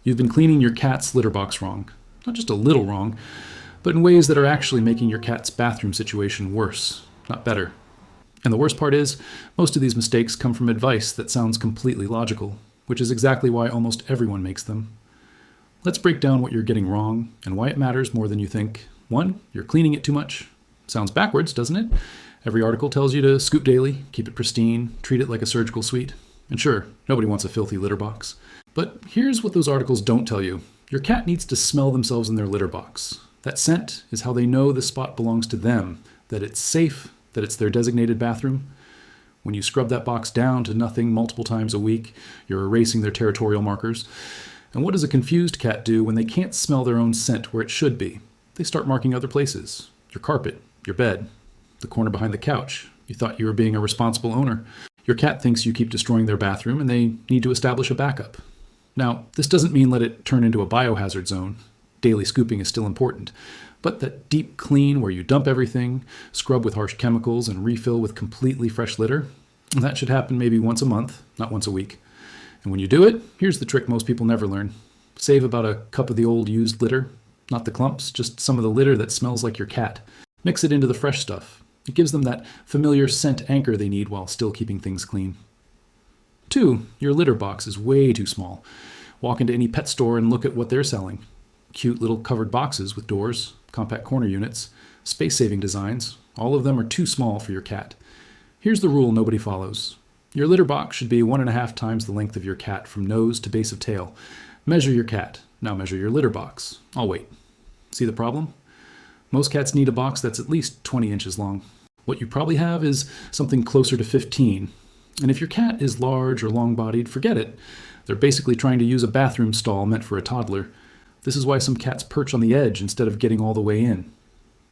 You've been cleaning your cat's litter box wrong. Not just a little wrong, but in ways that are actually making your cat's bathroom situation worse, not better. And the worst part is, most of these mistakes come from advice that sounds completely logical, which is exactly why almost everyone makes them. Let's break down what you're getting wrong and why it matters more than you think. 1, you're cleaning it too much. Sounds backwards, doesn't it? Every article tells you to scoop daily, keep it pristine, treat it like a surgical suite. And sure, nobody wants a filthy litter box. But here's what those articles don't tell you. Your cat needs to smell themselves in their litter box. That scent is how they know the spot belongs to them, that it's safe, that it's their designated bathroom. When you scrub that box down to nothing multiple times a week, you're erasing their territorial markers. And what does a confused cat do when they can't smell their own scent where it should be? They start marking other places. Your carpet, your bed, the corner behind the couch. You thought you were being a responsible owner. Your cat thinks you keep destroying their bathroom and they need to establish a backup. Now, this doesn't mean let it turn into a biohazard zone. Daily scooping is still important. But that deep clean where you dump everything, scrub with harsh chemicals, and refill with completely fresh litter, that should happen maybe once a month, not once a week. And when you do it, here's the trick most people never learn. Save about a cup of the old used litter. Not the clumps, just some of the litter that smells like your cat. Mix it into the fresh stuff. It gives them that familiar scent anchor they need while still keeping things clean. 2, your litter box is way too small. Walk into any pet store and look at what they're selling. Cute little covered boxes with doors, compact corner units, space-saving designs. All of them are too small for your cat. Here's the rule nobody follows. Your litter box should be 1.5 times the length of your cat from nose to base of tail. Measure your cat. Now measure your litter box. I'll wait. See the problem? Most cats need a box that's at least 20 inches long. What you probably have is something closer to 15. And if your cat is large or long-bodied, forget it. They're basically trying to use a bathroom stall meant for a toddler. This is why some cats perch on the edge instead of getting all the way in.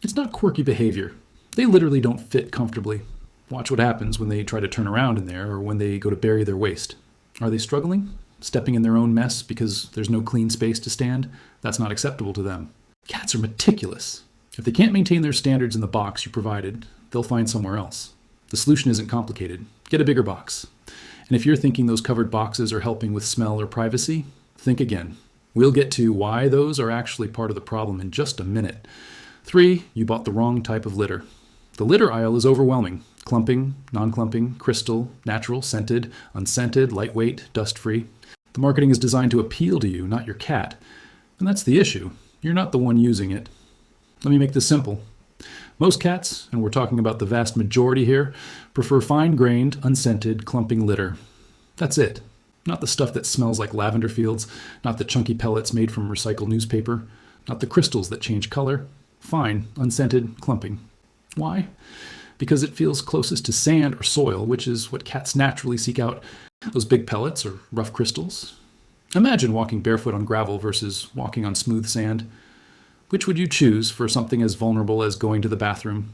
It's not quirky behavior. They literally don't fit comfortably. Watch what happens when they try to turn around in there or when they go to bury their waste. Are they struggling? Stepping in their own mess because there's no clean space to stand? That's not acceptable to them. Cats are meticulous. If they can't maintain their standards in the box you provided, they'll find somewhere else. The solution isn't complicated. Get a bigger box. And if you're thinking those covered boxes are helping with smell or privacy, think again. We'll get to why those are actually part of the problem in just a minute. 3, you bought the wrong type of litter. The litter aisle is overwhelming. Clumping, non-clumping, crystal, natural, scented, unscented, lightweight, dust-free. The marketing is designed to appeal to you, not your cat. And that's the issue. You're not the one using it. Let me make this simple. Most cats, and we're talking about the vast majority here, prefer fine-grained, unscented, clumping litter. That's it. Not the stuff that smells like lavender fields, not the chunky pellets made from recycled newspaper, not the crystals that change color. Fine, unscented, clumping. Why? Because it feels closest to sand or soil, which is what cats naturally seek out. Those big pellets or rough crystals. Imagine walking barefoot on gravel versus walking on smooth sand. Which would you choose for something as vulnerable as going to the bathroom?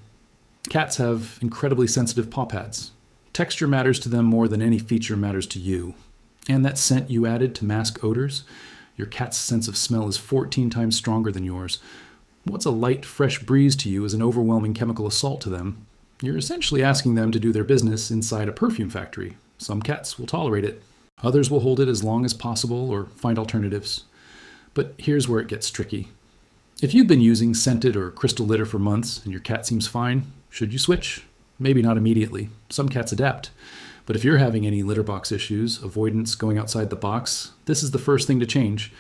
Cats have incredibly sensitive paw pads. Texture matters to them more than any feature matters to you. And that scent you added to mask odors, your cat's sense of smell is 14 times stronger than yours. What's a light, fresh breeze to you is an overwhelming chemical assault to them. You're essentially asking them to do their business inside a perfume factory. Some cats will tolerate it. Others will hold it as long as possible or find alternatives. But here's where it gets tricky. If you've been using scented or crystal litter for months and your cat seems fine, should you switch? Maybe not immediately. Some cats adapt. But if you're having any litter box issues, avoidance, going outside the box, this is the first thing to change.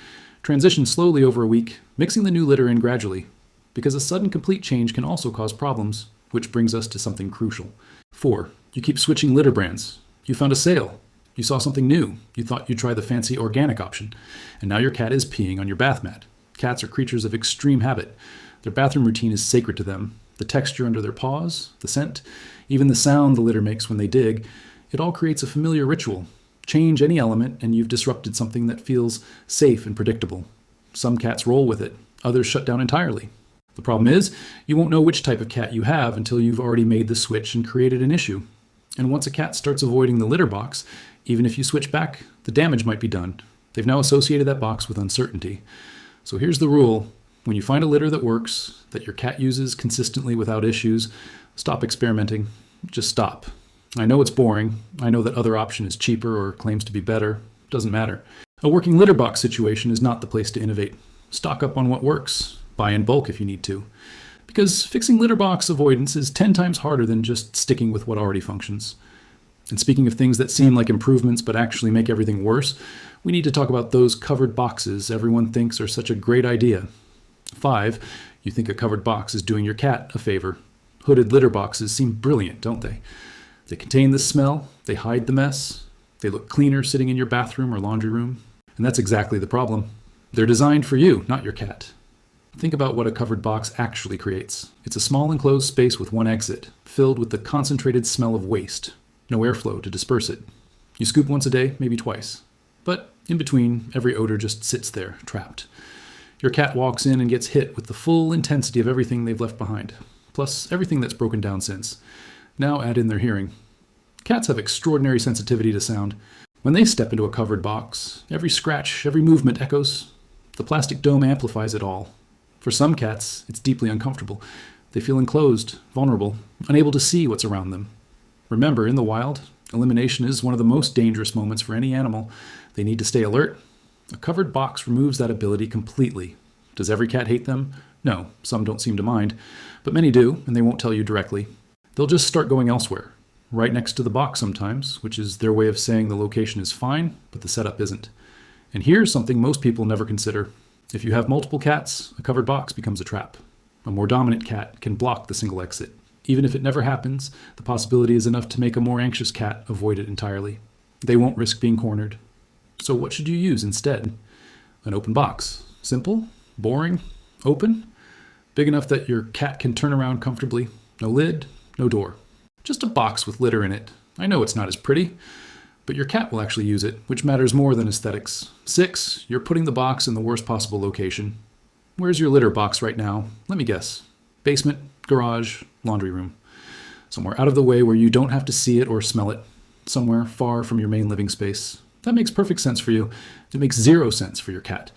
Transition slowly over a week, mixing the new litter in gradually. Because a sudden complete change can also cause problems, which brings us to something crucial. 4, you keep switching litter brands. You found a sale. You saw something new. You thought you'd try the fancy organic option. And now your cat is peeing on your bath mat. Cats are creatures of extreme habit. Their bathroom routine is sacred to them. The texture under their paws, the scent, even the sound the litter makes when they dig, it all creates a familiar ritual. Change any element and you've disrupted something that feels safe and predictable. Some cats roll with it. Others shut down entirely. The problem is, you won't know which type of cat you have until you've already made the switch and created an issue. And once a cat starts avoiding the litter box, even if you switch back, the damage might be done. They've now associated that box with uncertainty. So here's the rule. When you find a litter that works, that your cat uses consistently without issues, stop experimenting. Just stop. I know it's boring. I know that other option is cheaper or claims to be better. Doesn't matter. A working litter box situation is not the place to innovate. Stock up on what works. Buy in bulk if you need to. Because fixing litter box avoidance is 10 times harder than just sticking with what already functions. And speaking of things that seem like improvements but actually make everything worse, we need to talk about those covered boxes everyone thinks are such a great idea. 5, you think a covered box is doing your cat a favor. Hooded litter boxes seem brilliant, don't they? They contain the smell, they hide the mess, they look cleaner sitting in your bathroom or laundry room. And that's exactly the problem. They're designed for you, not your cat. Think about what a covered box actually creates. It's a small enclosed space with one exit, filled with the concentrated smell of waste. No airflow to disperse it. You scoop once a day, maybe twice. But in between, every odor just sits there, trapped. Your cat walks in and gets hit with the full intensity of everything they've left behind, plus everything that's broken down since. Now add in their hearing. Cats have extraordinary sensitivity to sound. When they step into a covered box, every scratch, every movement echoes. The plastic dome amplifies it all. For some cats, it's deeply uncomfortable. They feel enclosed, vulnerable, unable to see what's around them. Remember, in the wild, elimination is one of the most dangerous moments for any animal. They need to stay alert. A covered box removes that ability completely. Does every cat hate them? No, some don't seem to mind. But many do, and they won't tell you directly. They'll just start going elsewhere. Right next to the box sometimes, which is their way of saying the location is fine, but the setup isn't. And here's something most people never consider. If you have multiple cats, a covered box becomes a trap. A more dominant cat can block the single exit. Even if it never happens, the possibility is enough to make a more anxious cat avoid it entirely. They won't risk being cornered. So what should you use instead? An open box. Simple? Boring? Open? Big enough that your cat can turn around comfortably. No lid, no door. Just a box with litter in it. I know it's not as pretty, but your cat will actually use it, which matters more than aesthetics. 6, you're putting the box in the worst possible location. Where's your litter box right now? Let me guess. Basement, garage, laundry room. Somewhere out of the way where you don't have to see it or smell it. Somewhere far from your main living space. That makes perfect sense for you. It makes 0 sense for your cat.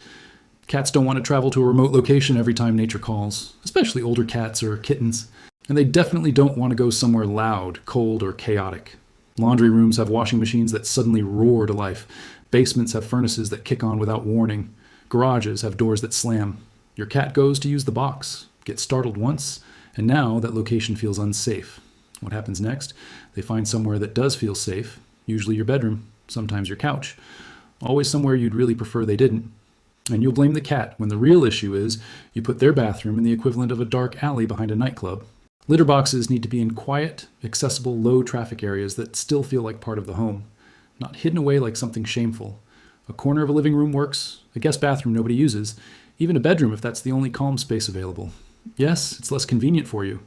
Cats don't want to travel to a remote location every time nature calls, especially older cats or kittens. And they definitely don't want to go somewhere loud, cold, or chaotic. Laundry rooms have washing machines that suddenly roar to life. Basements have furnaces that kick on without warning. Garages have doors that slam. Your cat goes to use the box, gets startled once, and now that location feels unsafe. What happens next? They find somewhere that does feel safe, usually your bedroom, sometimes your couch. Always somewhere you'd really prefer they didn't. And you'll blame the cat when the real issue is you put their bathroom in the equivalent of a dark alley behind a nightclub. Litter boxes need to be in quiet, accessible, low-traffic areas that still feel like part of the home, not hidden away like something shameful. A corner of a living room works, a guest bathroom nobody uses, even a bedroom if that's the only calm space available. Yes, it's less convenient for you,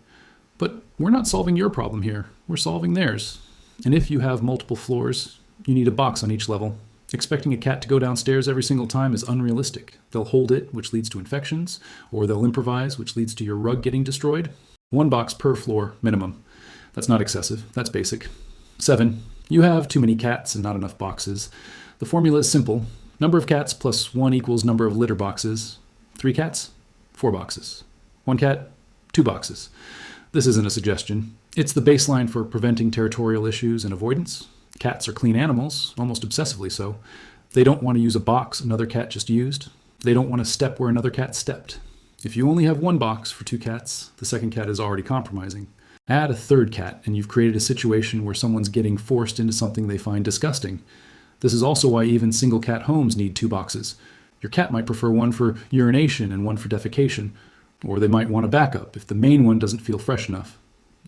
but we're not solving your problem here. We're solving theirs. And if you have multiple floors, you need a box on each level. Expecting a cat to go downstairs every single time is unrealistic. They'll hold it, which leads to infections, or they'll improvise, which leads to your rug getting destroyed. 1 box per floor, minimum. That's not excessive. That's basic. 7, you have too many cats and not enough boxes. The formula is simple. Number of cats plus 1 equals number of litter boxes. 3 cats, 4 boxes. 1 cat, 2 boxes. This isn't a suggestion. It's the baseline for preventing territorial issues and avoidance. Cats are clean animals, almost obsessively so. They don't want to use a box another cat just used. They don't want to step where another cat stepped. If you only have 1 box for 2 cats, the second cat is already compromising. Add a 3rd cat, and you've created a situation where someone's getting forced into something they find disgusting. This is also why even single cat homes need 2 boxes. Your cat might prefer one for urination and one for defecation, or they might want a backup if the main one doesn't feel fresh enough.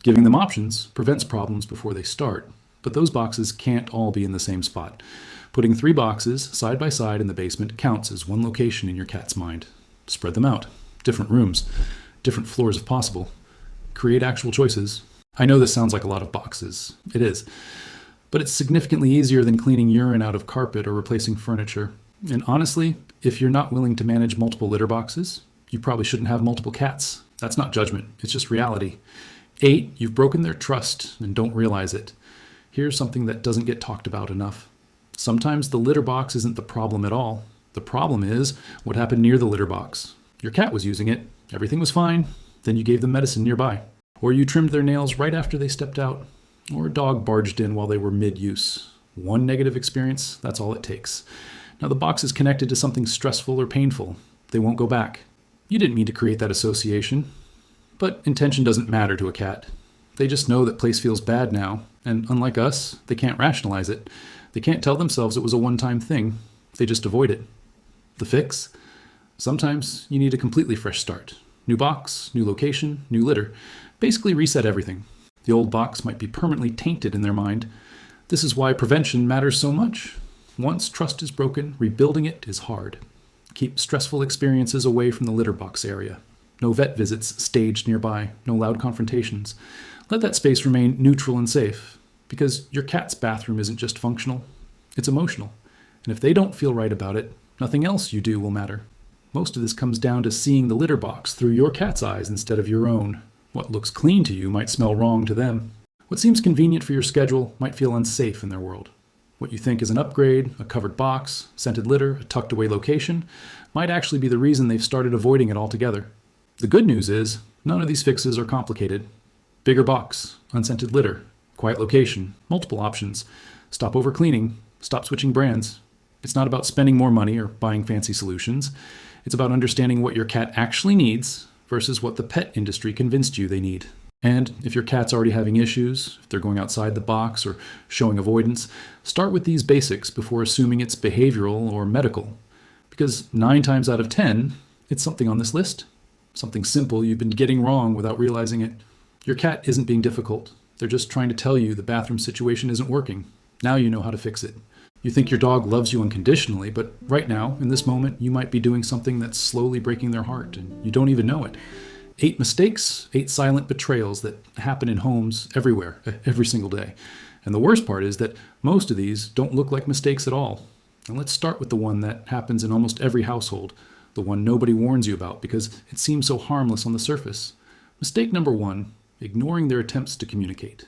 Giving them options prevents problems before they start, but those boxes can't all be in the same spot. Putting 3 boxes side by side in the basement counts as 1 location in your cat's mind. Spread them out. Different rooms, different floors if possible. Create actual choices. I know this sounds like a lot of boxes. It is. But it's significantly easier than cleaning urine out of carpet or replacing furniture. And honestly, if you're not willing to manage multiple litter boxes, you probably shouldn't have multiple cats. That's not judgment. It's just reality. 8, you've broken their trust and don't realize it. Here's something that doesn't get talked about enough. Sometimes the litter box isn't the problem at all. The problem is what happened near the litter box. Your cat was using it, everything was fine, then you gave them medicine nearby. Or you trimmed their nails right after they stepped out. Or a dog barged in while they were mid-use. 1 negative experience, that's all it takes. Now the box is connected to something stressful or painful. They won't go back. You didn't mean to create that association. But intention doesn't matter to a cat. They just know that place feels bad now, and unlike us, they can't rationalize it. They can't tell themselves it was a one-time thing. They just avoid it. The fix? Sometimes you need a completely fresh start. New box, new location, new litter. Basically reset everything. The old box might be permanently tainted in their mind. This is why prevention matters so much. Once trust is broken, rebuilding it is hard. Keep stressful experiences away from the litter box area. No vet visits staged nearby, no loud confrontations. Let that space remain neutral and safe, because your cat's bathroom isn't just functional, it's emotional. And if they don't feel right about it, nothing else you do will matter. Most of this comes down to seeing the litter box through your cat's eyes instead of your own. What looks clean to you might smell wrong to them. What seems convenient for your schedule might feel unsafe in their world. What you think is an upgrade, a covered box, scented litter, a tucked away location, might actually be the reason they've started avoiding it altogether. The good news is, none of these fixes are complicated. Bigger box, unscented litter, quiet location, multiple options, stop over cleaning, stop switching brands. It's not about spending more money or buying fancy solutions. It's about understanding what your cat actually needs versus what the pet industry convinced you they need. And if your cat's already having issues, if they're going outside the box or showing avoidance, start with these basics before assuming it's behavioral or medical. Because 9 times out of 10, it's something on this list. Something simple you've been getting wrong without realizing it. Your cat isn't being difficult. They're just trying to tell you the bathroom situation isn't working. Now you know how to fix it. You think your dog loves you unconditionally, but right now, in this moment, you might be doing something that's slowly breaking their heart, and you don't even know it. 8 mistakes, 8 silent betrayals that happen in homes everywhere, every single day. And the worst part is that most of these don't look like mistakes at all. And let's start with the one that happens in almost every household. The one nobody warns you about because it seems so harmless on the surface. Mistake number 1, ignoring their attempts to communicate.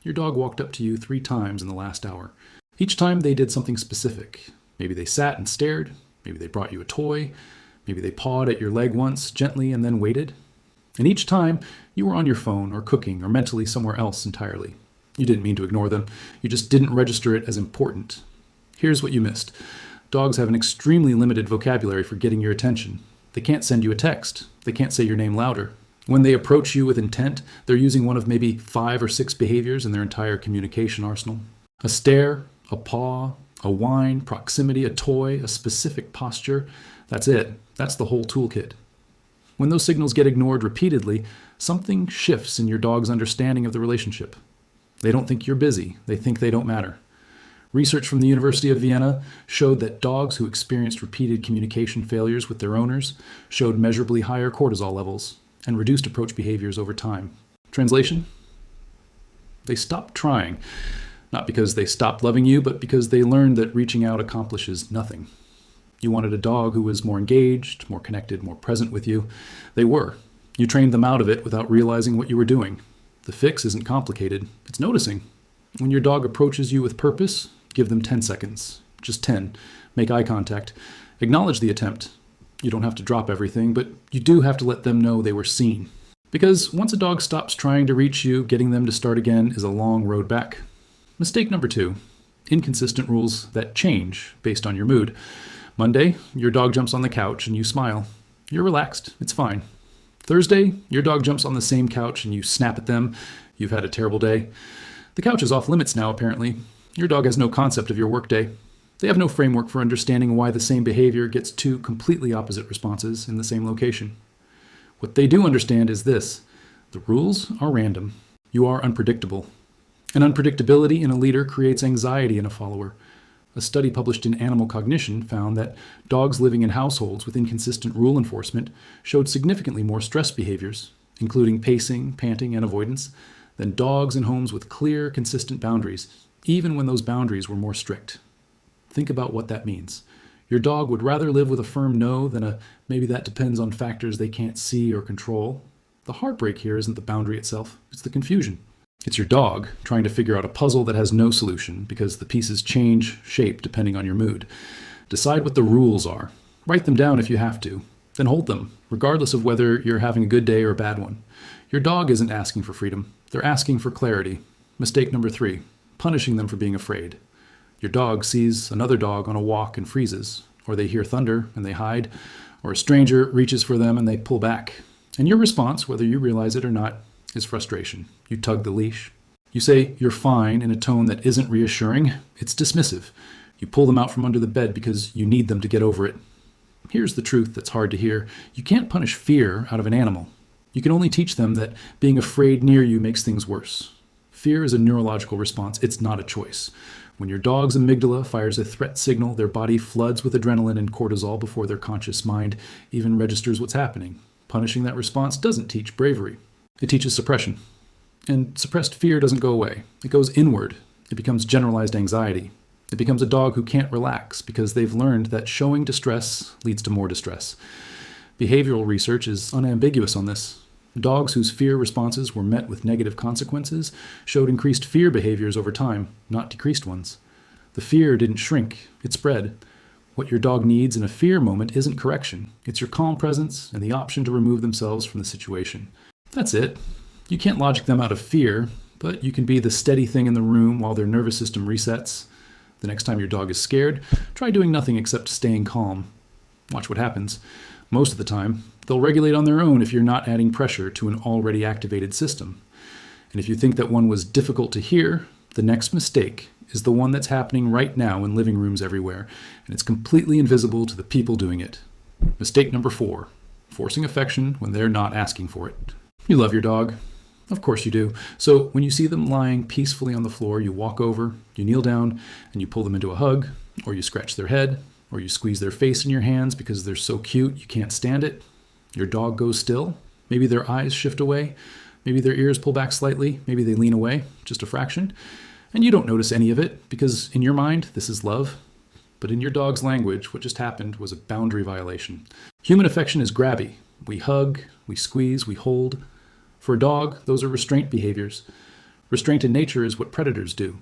Your dog walked up to you 3 times in the last hour. Each time they did something specific. Maybe they sat and stared. Maybe they brought you a toy. Maybe they pawed at your leg once, gently, and then waited. And each time, you were on your phone or cooking or mentally somewhere else entirely. You didn't mean to ignore them. You just didn't register it as important. Here's what you missed. Dogs have an extremely limited vocabulary for getting your attention. They can't send you a text. They can't say your name louder. When they approach you with intent, they're using one of maybe 5 or 6 behaviors in their entire communication arsenal. A stare, a paw, a whine, proximity, a toy, a specific posture. That's it. That's the whole toolkit. When those signals get ignored repeatedly, something shifts in your dog's understanding of the relationship. They don't think you're busy. They think they don't matter. Research from the University of Vienna showed that dogs who experienced repeated communication failures with their owners showed measurably higher cortisol levels and reduced approach behaviors over time. Translation? They stopped trying, not because they stopped loving you, but because they learned that reaching out accomplishes nothing. You wanted a dog who was more engaged, more connected, more present with you. They were. You trained them out of it without realizing what you were doing. The fix isn't complicated. It's noticing. When your dog approaches you with purpose, give them 10 seconds. Just 10. Make eye contact. Acknowledge the attempt. You don't have to drop everything, but you do have to let them know they were seen. Because once a dog stops trying to reach you, getting them to start again is a long road back. Mistake number 2. Inconsistent rules that change based on your mood. Monday, your dog jumps on the couch and you smile. You're relaxed. It's fine. Thursday, your dog jumps on the same couch and you snap at them. You've had a terrible day. The couch is off limits now, apparently. Your dog has no concept of your workday. They have no framework for understanding why the same behavior gets 2 completely opposite responses in the same location. What they do understand is this: the rules are random. You are unpredictable. And unpredictability in a leader creates anxiety in a follower. A study published in Animal Cognition found that dogs living in households with inconsistent rule enforcement showed significantly more stress behaviors, including pacing, panting, and avoidance, than dogs in homes with clear, consistent boundaries, even when those boundaries were more strict. Think about what that means. Your dog would rather live with a firm no than a maybe that depends on factors they can't see or control. The heartbreak here isn't the boundary itself, it's the confusion. It's your dog trying to figure out a puzzle that has no solution because the pieces change shape depending on your mood. Decide what the rules are. Write them down if you have to. Then hold them, regardless of whether you're having a good day or a bad one. Your dog isn't asking for freedom. They're asking for clarity. Mistake number 3, punishing them for being afraid. Your dog sees another dog on a walk and freezes, or they hear thunder and they hide, or a stranger reaches for them and they pull back. And your response, whether you realize it or not, is frustration. You tug the leash. You say you're fine in a tone that isn't reassuring. It's dismissive. You pull them out from under the bed because you need them to get over it. Here's the truth that's hard to hear. You can't punish fear out of an animal. You can only teach them that being afraid near you makes things worse. Fear is a neurological response. It's not a choice. When your dog's amygdala fires a threat signal, their body floods with adrenaline and cortisol before their conscious mind even registers what's happening. Punishing that response doesn't teach bravery. It teaches suppression. And suppressed fear doesn't go away. It goes inward. It becomes generalized anxiety. It becomes a dog who can't relax because they've learned that showing distress leads to more distress. Behavioral research is unambiguous on this. Dogs whose fear responses were met with negative consequences showed increased fear behaviors over time, not decreased ones. The fear didn't shrink, it spread. What your dog needs in a fear moment isn't correction. It's your calm presence and the option to remove themselves from the situation. That's it. You can't logic them out of fear, but you can be the steady thing in the room while their nervous system resets. The next time your dog is scared, try doing nothing except staying calm. Watch what happens. Most of the time, they'll regulate on their own if you're not adding pressure to an already activated system. And if you think that one was difficult to hear, the next mistake is the one that's happening right now in living rooms everywhere, and it's completely invisible to the people doing it. Mistake number 4, forcing affection when they're not asking for it. You love your dog. Of course you do. So when you see them lying peacefully on the floor, you walk over, you kneel down, and you pull them into a hug, or you scratch their head, or you squeeze their face in your hands because they're so cute you can't stand it. Your dog goes still. Maybe their eyes shift away. Maybe their ears pull back slightly. Maybe they lean away, just a fraction. And you don't notice any of it because in your mind, this is love. But in your dog's language, what just happened was a boundary violation. Human affection is grabby. We hug, we squeeze, we hold. For a dog, those are restraint behaviors. Restraint in nature is what predators do.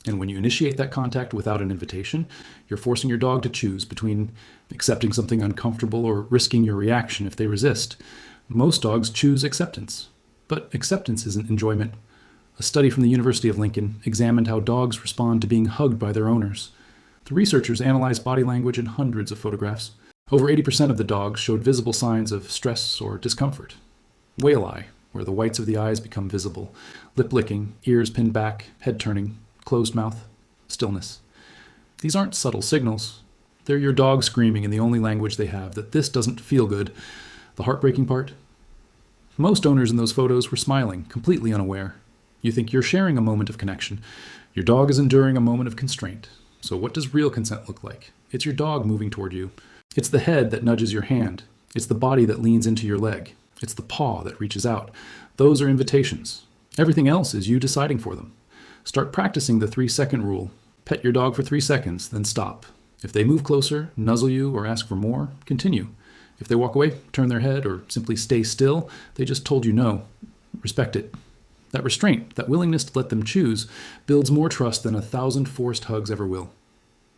And when you initiate that contact without an invitation, you're forcing your dog to choose between accepting something uncomfortable or risking your reaction if they resist. Most dogs choose acceptance. But acceptance isn't enjoyment. A study from the University of Lincoln examined how dogs respond to being hugged by their owners. The researchers analyzed body language in hundreds of photographs. Over 80% of the dogs showed visible signs of stress or discomfort. Whale eye, where the whites of the eyes become visible. Lip licking, ears pinned back, head turning. Closed mouth, stillness. These aren't subtle signals. They're your dog screaming in the only language they have that this doesn't feel good. The heartbreaking part? Most owners in those photos were smiling, completely unaware. You think you're sharing a moment of connection. Your dog is enduring a moment of constraint. So what does real consent look like? It's your dog moving toward you. It's the head that nudges your hand. It's the body that leans into your leg. It's the paw that reaches out. Those are invitations. Everything else is you deciding for them. Start practicing the 3-second rule. Pet your dog for 3 seconds, then stop. If they move closer, nuzzle you, or ask for more, continue. If they walk away, turn their head, or simply stay still, they just told you no. Respect it. That restraint, that willingness to let them choose, builds more trust than 1,000 forced hugs ever will.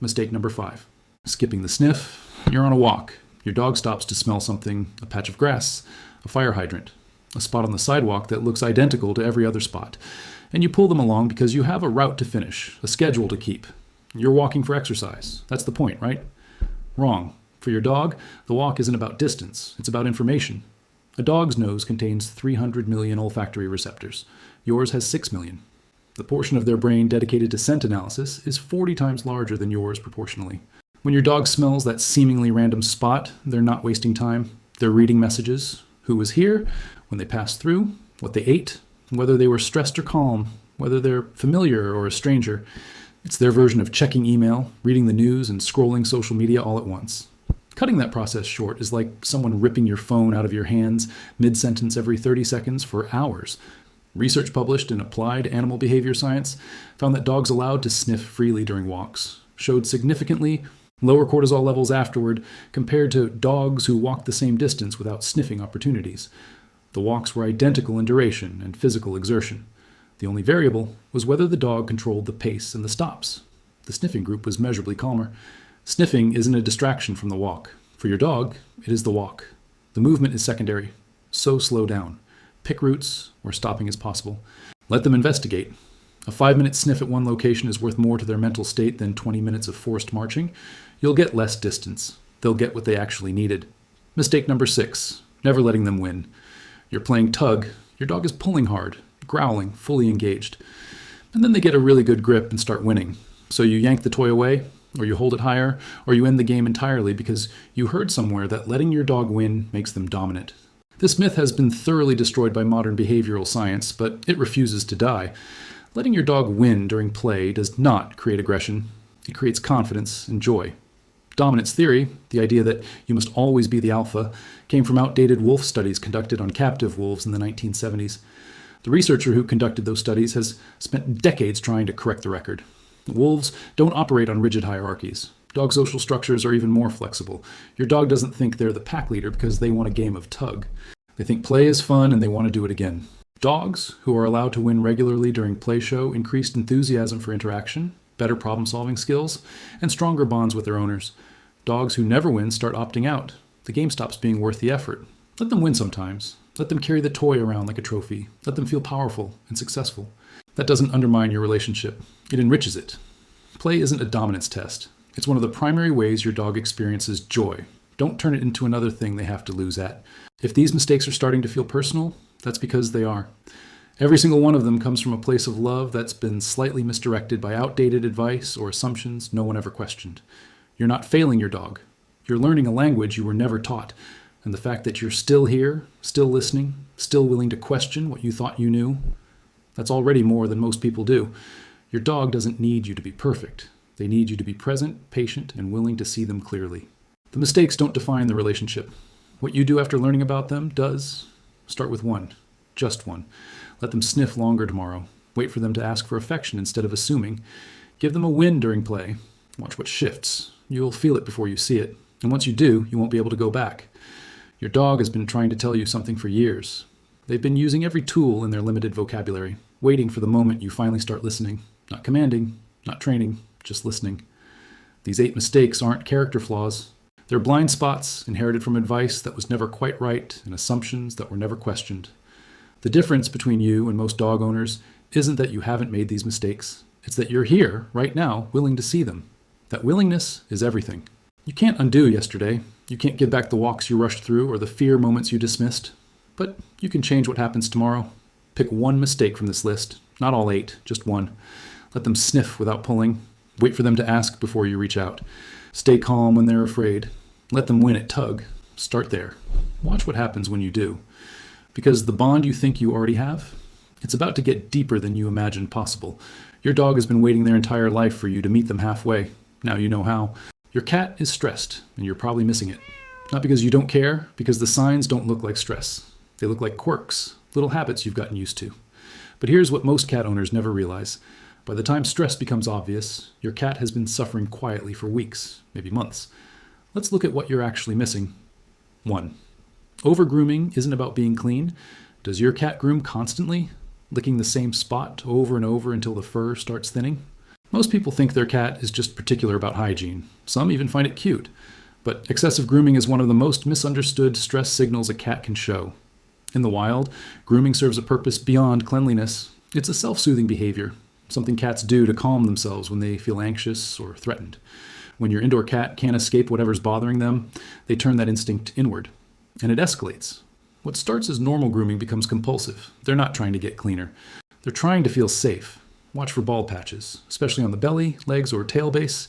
Mistake number 5. Skipping the sniff. You're on a walk. Your dog stops to smell something, a patch of grass, a fire hydrant, a spot on the sidewalk that looks identical to every other spot. And you pull them along because you have a route to finish, a schedule to keep. You're walking for exercise. That's the point, right? Wrong. For your dog, the walk isn't about distance. It's about information. A dog's nose contains 300 million olfactory receptors. Yours has 6 million. The portion of their brain dedicated to scent analysis is 40 times larger than yours proportionally. When your dog smells that seemingly random spot, they're not wasting time. They're reading messages. Who was here? When they passed through? What they ate? Whether they were stressed or calm, whether they're familiar or a stranger. It's their version of checking email, reading the news, and scrolling social media all at once. Cutting that process short is like someone ripping your phone out of your hands mid-sentence every 30 seconds for hours. Research published in Applied Animal Behavior Science found that dogs allowed to sniff freely during walks showed significantly lower cortisol levels afterward compared to dogs who walked the same distance without sniffing opportunities. The walks were identical in duration and physical exertion. The only variable was whether the dog controlled the pace and the stops. The sniffing group was measurably calmer. Sniffing isn't a distraction from the walk. For your dog, it is the walk. The movement is secondary. So slow down. Pick routes where stopping is possible. Let them investigate. A 5-minute sniff at one location is worth more to their mental state than 20 minutes of forced marching. You'll get less distance. They'll get what they actually needed. Mistake number 6, never letting them win. You're playing tug. Your dog is pulling hard, growling, fully engaged. And then they get a really good grip and start winning. So you yank the toy away, or you hold it higher, or you end the game entirely because you heard somewhere that letting your dog win makes them dominant. This myth has been thoroughly destroyed by modern behavioral science, but it refuses to die. Letting your dog win during play does not create aggression. It creates confidence and joy. Dominance theory, the idea that you must always be the alpha, came from outdated wolf studies conducted on captive wolves in the 1970s. The researcher who conducted those studies has spent decades trying to correct the record. Wolves don't operate on rigid hierarchies. Dog social structures are even more flexible. Your dog doesn't think they're the pack leader because they want a game of tug. They think play is fun and they want to do it again. Dogs who are allowed to win regularly during play show increased enthusiasm for interaction, better problem-solving skills, and stronger bonds with their owners. Dogs who never win start opting out. The game stops being worth the effort. Let them win sometimes. Let them carry the toy around like a trophy. Let them feel powerful and successful. That doesn't undermine your relationship. It enriches it. Play isn't a dominance test. It's one of the primary ways your dog experiences joy. Don't turn it into another thing they have to lose at. If these mistakes are starting to feel personal, that's because they are. Every single one of them comes from a place of love that's been slightly misdirected by outdated advice or assumptions no one ever questioned. You're not failing your dog. You're learning a language you were never taught. And the fact that you're still here, still listening, still willing to question what you thought you knew, that's already more than most people do. Your dog doesn't need you to be perfect. They need you to be present, patient, and willing to see them clearly. The mistakes don't define the relationship. What you do after learning about them does. Start with one. Just one. Let them sniff longer tomorrow. Wait for them to ask for affection instead of assuming. Give them a win during play. Watch what shifts. You'll feel it before you see it. And once you do, you won't be able to go back. Your dog has been trying to tell you something for years. They've been using every tool in their limited vocabulary, waiting for the moment you finally start listening. Not commanding, not training, just listening. These 8 mistakes aren't character flaws. They're blind spots inherited from advice that was never quite right and assumptions that were never questioned. The difference between you and most dog owners isn't that you haven't made these mistakes. It's that you're here, right now, willing to see them. That willingness is everything. You can't undo yesterday. You can't give back the walks you rushed through or the fear moments you dismissed. But you can change what happens tomorrow. Pick one mistake from this list. Not all 8, just one. Let them sniff without pulling. Wait for them to ask before you reach out. Stay calm when they're afraid. Let them win at tug. Start there. Watch what happens when you do. Because the bond you think you already have, it's about to get deeper than you imagined possible. Your dog has been waiting their entire life for you to meet them halfway. Now you know how. Your cat is stressed, and you're probably missing it. Not because you don't care, because the signs don't look like stress. They look like quirks, little habits you've gotten used to. But here's what most cat owners never realize. By the time stress becomes obvious, your cat has been suffering quietly for weeks, maybe months. Let's look at what you're actually missing. 1. Over-grooming isn't about being clean. Does your cat groom constantly, licking the same spot over and over until the fur starts thinning? Most people think their cat is just particular about hygiene. Some even find it cute. But excessive grooming is one of the most misunderstood stress signals a cat can show. In the wild, grooming serves a purpose beyond cleanliness. It's a self-soothing behavior, something cats do to calm themselves when they feel anxious or threatened. When your indoor cat can't escape whatever's bothering them, they turn that instinct inward. And it escalates. What starts as normal grooming becomes compulsive. They're not trying to get cleaner. They're trying to feel safe. Watch for bald patches, especially on the belly, legs, or tail base.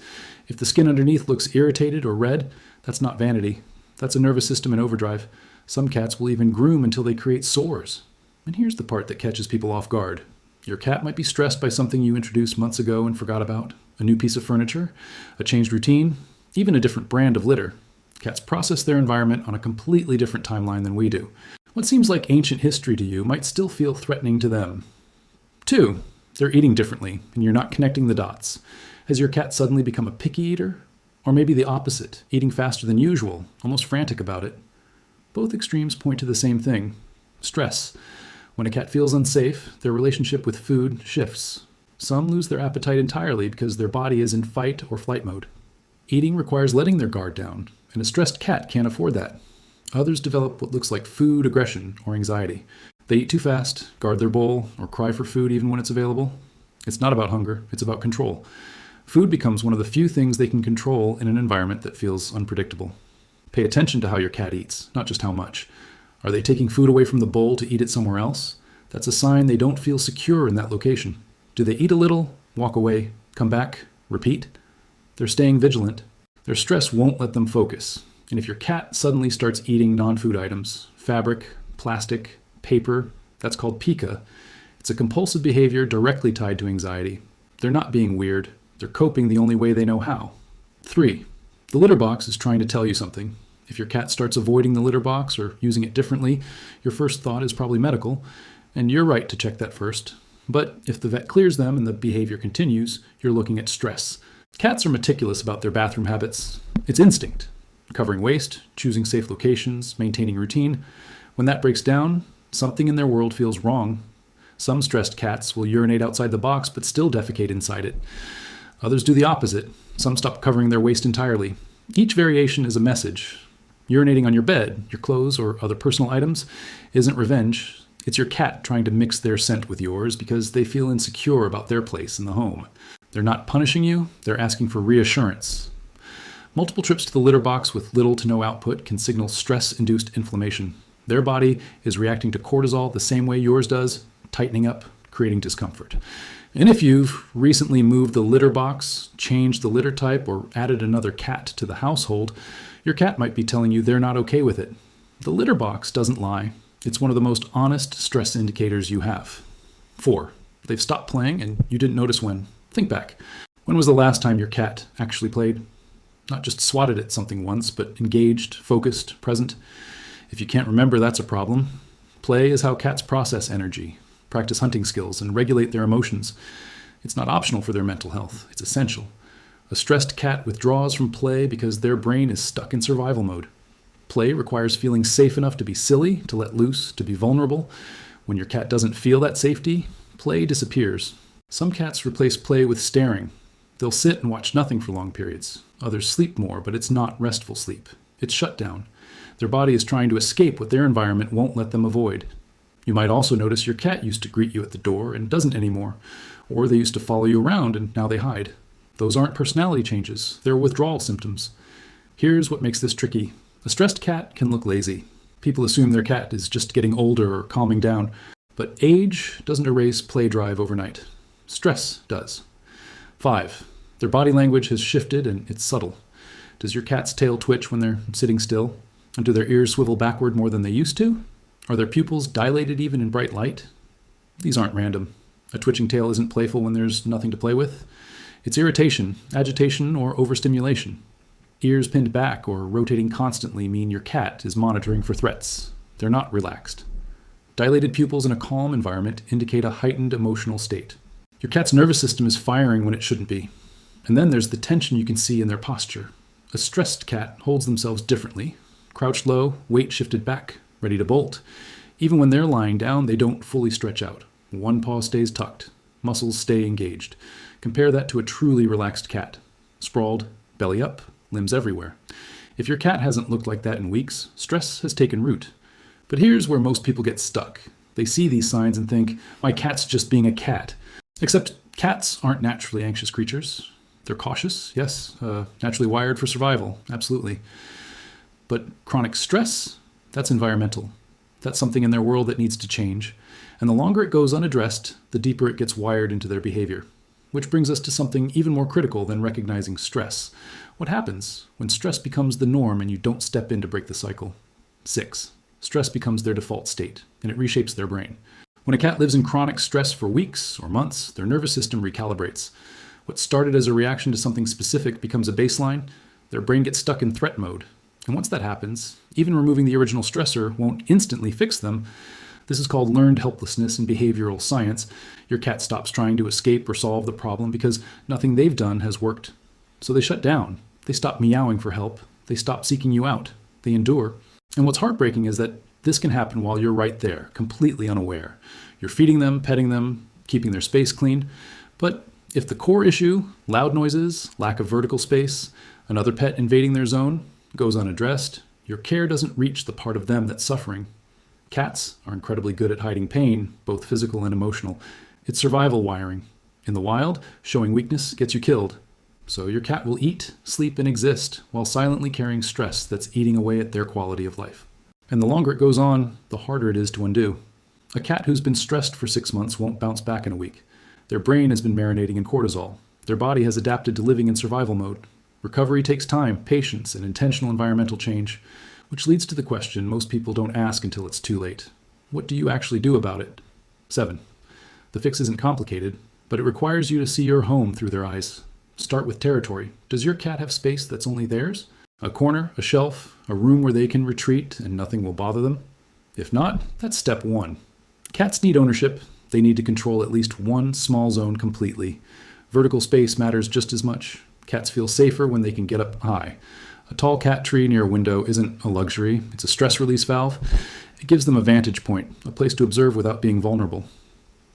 If the skin underneath looks irritated or red, that's not vanity. That's a nervous system in overdrive. Some cats will even groom until they create sores. And here's the part that catches people off guard. Your cat might be stressed by something you introduced months ago and forgot about. A new piece of furniture, a changed routine, even a different brand of litter. Cats process their environment on a completely different timeline than we do. What seems like ancient history to you might still feel threatening to them. 2, they're eating differently, and you're not connecting the dots. Has your cat suddenly become a picky eater? Or maybe the opposite, eating faster than usual, almost frantic about it. Both extremes point to the same thing: stress. When a cat feels unsafe, their relationship with food shifts. Some lose their appetite entirely because their body is in fight or flight mode. Eating requires letting their guard down, and a stressed cat can't afford that. Others develop what looks like food aggression or anxiety. They eat too fast, guard their bowl, or cry for food even when it's available. It's not about hunger, it's about control. Food becomes one of the few things they can control in an environment that feels unpredictable. Pay attention to how your cat eats, not just how much. Are they taking food away from the bowl to eat it somewhere else? That's a sign they don't feel secure in that location. Do they eat a little, walk away, come back, repeat? They're staying vigilant. Their stress won't let them focus. And if your cat suddenly starts eating non-food items, fabric, plastic, paper, that's called pica. It's a compulsive behavior directly tied to anxiety. They're not being weird. They're coping the only way they know how. 3. The litter box is trying to tell you something. If your cat starts avoiding the litter box or using it differently, your first thought is probably medical, and you're right to check that first. But if the vet clears them and the behavior continues, you're looking at stress. Cats are meticulous about their bathroom habits. It's instinct. Covering waste, choosing safe locations, maintaining routine. When that breaks down, something in their world feels wrong. Some stressed cats will urinate outside the box but still defecate inside it. Others do the opposite. Some stop covering their waste entirely. Each variation is a message. Urinating on your bed, your clothes, or other personal items isn't revenge. It's your cat trying to mix their scent with yours because they feel insecure about their place in the home. They're not punishing you, they're asking for reassurance. Multiple trips to the litter box with little to no output can signal stress-induced inflammation. Their body is reacting to cortisol the same way yours does, tightening up, creating discomfort. And if you've recently moved the litter box, changed the litter type, or added another cat to the household, your cat might be telling you they're not okay with it. The litter box doesn't lie. It's one of the most honest stress indicators you have. 4. They've stopped playing and you didn't notice when. Think back. When was the last time your cat actually played? Not just swatted at something once, but engaged, focused, present. If you can't remember, that's a problem. Play is how cats process energy, practice hunting skills, and regulate their emotions. It's not optional for their mental health. It's essential. A stressed cat withdraws from play because their brain is stuck in survival mode. Play requires feeling safe enough to be silly, to let loose, to be vulnerable. When your cat doesn't feel that safety, play disappears. Some cats replace play with staring. They'll sit and watch nothing for long periods. Others sleep more, but it's not restful sleep. It's shut down. Their body is trying to escape what their environment won't let them avoid. You might also notice your cat used to greet you at the door and doesn't anymore. Or they used to follow you around and now they hide. Those aren't personality changes. They're withdrawal symptoms. Here's what makes this tricky. A stressed cat can look lazy. People assume their cat is just getting older or calming down. But age doesn't erase play drive overnight. Stress does. 5. Their body language has shifted and it's subtle. Does your cat's tail twitch when they're sitting still? And do their ears swivel backward more than they used to? Are their pupils dilated even in bright light? These aren't random. A twitching tail isn't playful when there's nothing to play with. It's irritation, agitation, or overstimulation. Ears pinned back or rotating constantly mean your cat is monitoring for threats. They're not relaxed. Dilated pupils in a calm environment indicate a heightened emotional state. Your cat's nervous system is firing when it shouldn't be. And then there's the tension you can see in their posture. A stressed cat holds themselves differently. Crouched low, weight shifted back, ready to bolt. Even when they're lying down, they don't fully stretch out. One paw stays tucked. Muscles stay engaged. Compare that to a truly relaxed cat. Sprawled, belly up, limbs everywhere. If your cat hasn't looked like that in weeks, stress has taken root. But here's where most people get stuck. They see these signs and think, my cat's just being a cat. Except cats aren't naturally anxious creatures. They're cautious, yes, naturally wired for survival, absolutely. But chronic stress, that's environmental. That's something in their world that needs to change. And the longer it goes unaddressed, the deeper it gets wired into their behavior. Which brings us to something even more critical than recognizing stress. What happens when stress becomes the norm and you don't step in to break the cycle? 6. Stress becomes their default state, and it reshapes their brain. When a cat lives in chronic stress for weeks or months, their nervous system recalibrates. What started as a reaction to something specific becomes a baseline. Their brain gets stuck in threat mode. And once that happens, even removing the original stressor won't instantly fix them. This is called learned helplessness in behavioral science. Your cat stops trying to escape or solve the problem because nothing they've done has worked. So they shut down. They stop meowing for help. They stop seeking you out. They endure. And what's heartbreaking is that this can happen while you're right there, completely unaware. You're feeding them, petting them, keeping their space clean. But if the core issue, loud noises, lack of vertical space, another pet invading their zone, goes unaddressed, your care doesn't reach the part of them that's suffering. Cats are incredibly good at hiding pain, both physical and emotional. It's survival wiring. In the wild, showing weakness gets you killed. So your cat will eat, sleep, and exist while silently carrying stress that's eating away at their quality of life. And the longer it goes on, the harder it is to undo. A cat who's been stressed for 6 months won't bounce back in a week. Their brain has been marinating in cortisol. Their body has adapted to living in survival mode. Recovery takes time, patience, and intentional environmental change, which leads to the question most people don't ask until it's too late. What do you actually do about it? 7. The fix isn't complicated, but it requires you to see your home through their eyes. Start with territory. Does your cat have space that's only theirs? A corner, a shelf, a room where they can retreat and nothing will bother them? If not, that's step 1. Cats need ownership. They need to control at least one small zone completely. Vertical space matters just as much. Cats feel safer when they can get up high. A tall cat tree near a window isn't a luxury. It's a stress release valve. It gives them a vantage point, a place to observe without being vulnerable.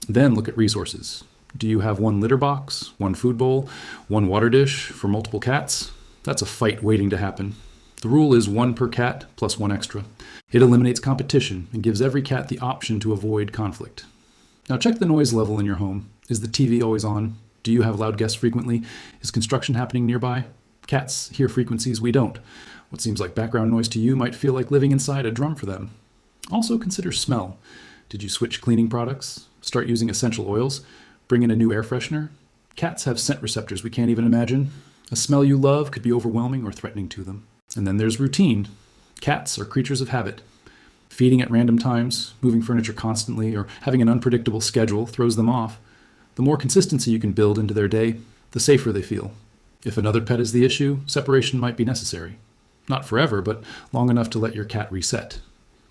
Then look at resources. Do you have one litter box, one food bowl, one water dish for multiple cats? That's a fight waiting to happen. The rule is 1 per cat plus 1 extra. It eliminates competition and gives every cat the option to avoid conflict. Now check the noise level in your home. Is the TV always on? Do you have loud guests frequently? Is construction happening nearby? Cats hear frequencies we don't. What seems like background noise to you might feel like living inside a drum for them. Also consider smell. Did you switch cleaning products? Start using essential oils? Bring in a new air freshener? Cats have scent receptors we can't even imagine. A smell you love could be overwhelming or threatening to them. And then there's routine. Cats are creatures of habit. Feeding at random times, moving furniture constantly, or having an unpredictable schedule throws them off. The more consistency you can build into their day, the safer they feel. If another pet is the issue, separation might be necessary. Not forever, but long enough to let your cat reset.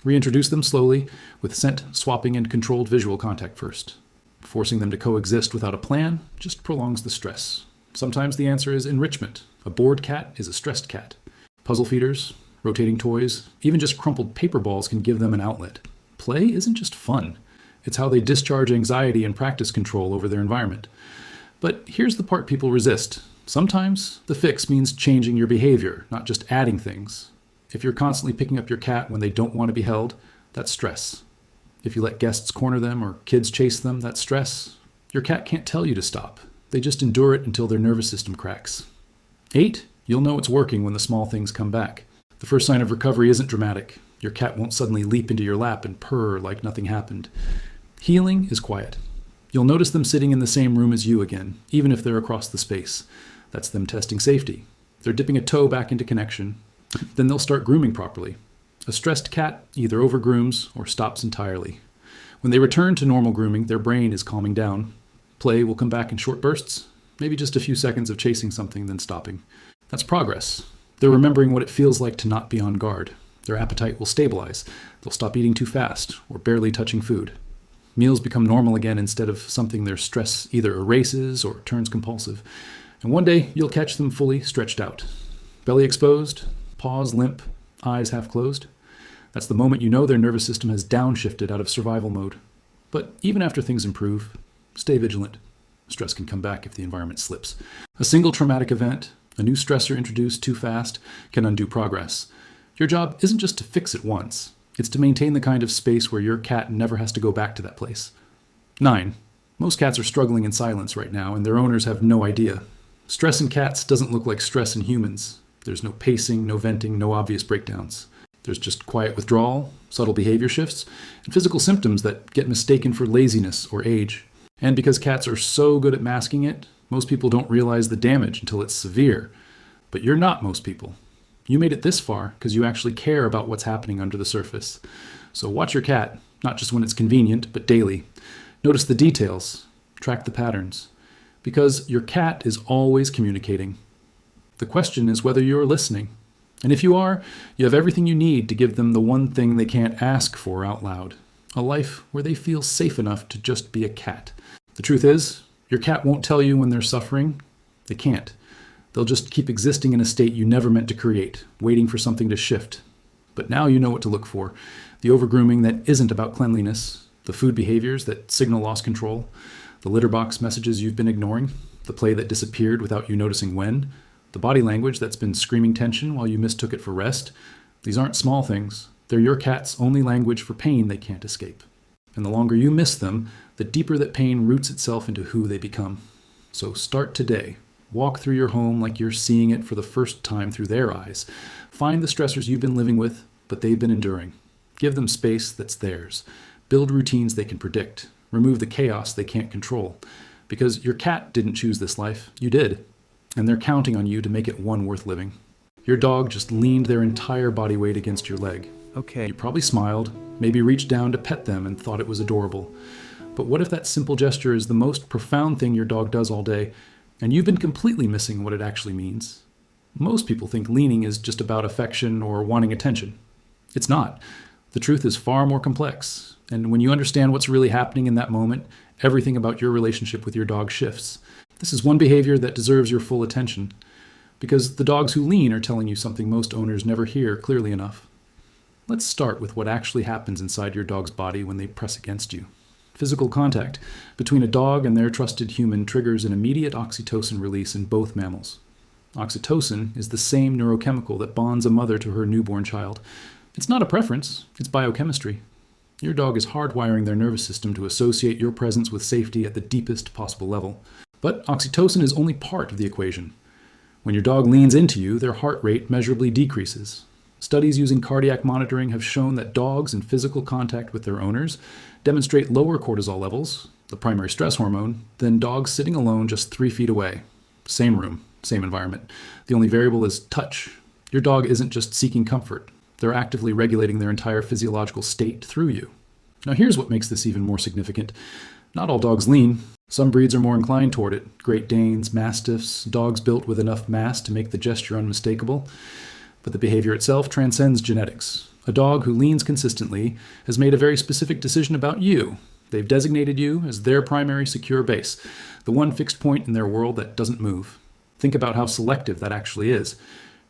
Reintroduce them slowly, with scent, swapping, and controlled visual contact first. Forcing them to coexist without a plan just prolongs the stress. Sometimes the answer is enrichment. A bored cat is a stressed cat. Puzzle feeders, rotating toys, even just crumpled paper balls can give them an outlet. Play isn't just fun. It's how they discharge anxiety and practice control over their environment. But here's the part people resist. Sometimes the fix means changing your behavior, not just adding things. If you're constantly picking up your cat when they don't want to be held, that's stress. If you let guests corner them or kids chase them, that's stress. Your cat can't tell you to stop. They just endure it until their nervous system cracks. 8, you'll know it's working when the small things come back. The first sign of recovery isn't dramatic. Your cat won't suddenly leap into your lap and purr like nothing happened. Healing is quiet. You'll notice them sitting in the same room as you again, even if they're across the space. That's them testing safety. They're dipping a toe back into connection. Then they'll start grooming properly. A stressed cat either overgrooms or stops entirely. When they return to normal grooming, their brain is calming down. Play will come back in short bursts, maybe just a few seconds of chasing something, then stopping. That's progress. They're remembering what it feels like to not be on guard. Their appetite will stabilize. They'll stop eating too fast or barely touching food. Meals become normal again instead of something their stress either erases or turns compulsive. And one day, you'll catch them fully stretched out. Belly exposed, paws limp, eyes half closed. That's the moment you know their nervous system has downshifted out of survival mode. But even after things improve, stay vigilant. Stress can come back if the environment slips. A single traumatic event, a new stressor introduced too fast, can undo progress. Your job isn't just to fix it once. It's to maintain the kind of space where your cat never has to go back to that place. 9. Most cats are struggling in silence right now, and their owners have no idea. Stress in cats doesn't look like stress in humans. There's no pacing, no venting, no obvious breakdowns. There's just quiet withdrawal, subtle behavior shifts, and physical symptoms that get mistaken for laziness or age. And because cats are so good at masking it, most people don't realize the damage until it's severe. But you're not most people. You made it this far because you actually care about what's happening under the surface. So watch your cat, not just when it's convenient, but daily. Notice the details. Track the patterns. Because your cat is always communicating. The question is whether you're listening. And if you are, you have everything you need to give them the one thing they can't ask for out loud. A life where they feel safe enough to just be a cat. The truth is, your cat won't tell you when they're suffering. They can't. They'll just keep existing in a state you never meant to create, waiting for something to shift. But now you know what to look for. The overgrooming that isn't about cleanliness, the food behaviors that signal lost control, the litter box messages you've been ignoring, the play that disappeared without you noticing when, the body language that's been screaming tension while you mistook it for rest. These aren't small things. They're your cat's only language for pain they can't escape. And the longer you miss them, the deeper that pain roots itself into who they become. So start today. Walk through your home like you're seeing it for the first time through their eyes. Find the stressors you've been living with, but they've been enduring. Give them space that's theirs. Build routines they can predict. Remove the chaos they can't control. Because your cat didn't choose this life, you did. And they're counting on you to make it one worth living. Your dog just leaned their entire body weight against your leg. Okay. You probably smiled, maybe reached down to pet them and thought it was adorable. But what if that simple gesture is the most profound thing your dog does all day, and you've been completely missing what it actually means? Most people think leaning is just about affection or wanting attention. It's not. The truth is far more complex, and when you understand what's really happening in that moment, everything about your relationship with your dog shifts. This is one behavior that deserves your full attention, because the dogs who lean are telling you something most owners never hear clearly enough. Let's start with what actually happens inside your dog's body when they press against you. Physical contact between a dog and their trusted human triggers an immediate oxytocin release in both mammals. Oxytocin is the same neurochemical that bonds a mother to her newborn child. It's not a preference, it's biochemistry. Your dog is hardwiring their nervous system to associate your presence with safety at the deepest possible level. But oxytocin is only part of the equation. When your dog leans into you, their heart rate measurably decreases. Studies using cardiac monitoring have shown that dogs in physical contact with their owners demonstrate lower cortisol levels, the primary stress hormone, than dogs sitting alone just 3 feet away. Same room, same environment. The only variable is touch. Your dog isn't just seeking comfort. They're actively regulating their entire physiological state through you. Now here's what makes this even more significant. Not all dogs lean. Some breeds are more inclined toward it. Great Danes, Mastiffs, dogs built with enough mass to make the gesture unmistakable. But the behavior itself transcends genetics. A dog who leans consistently has made a very specific decision about you. They've designated you as their primary secure base, the one fixed point in their world that doesn't move. Think about how selective that actually is.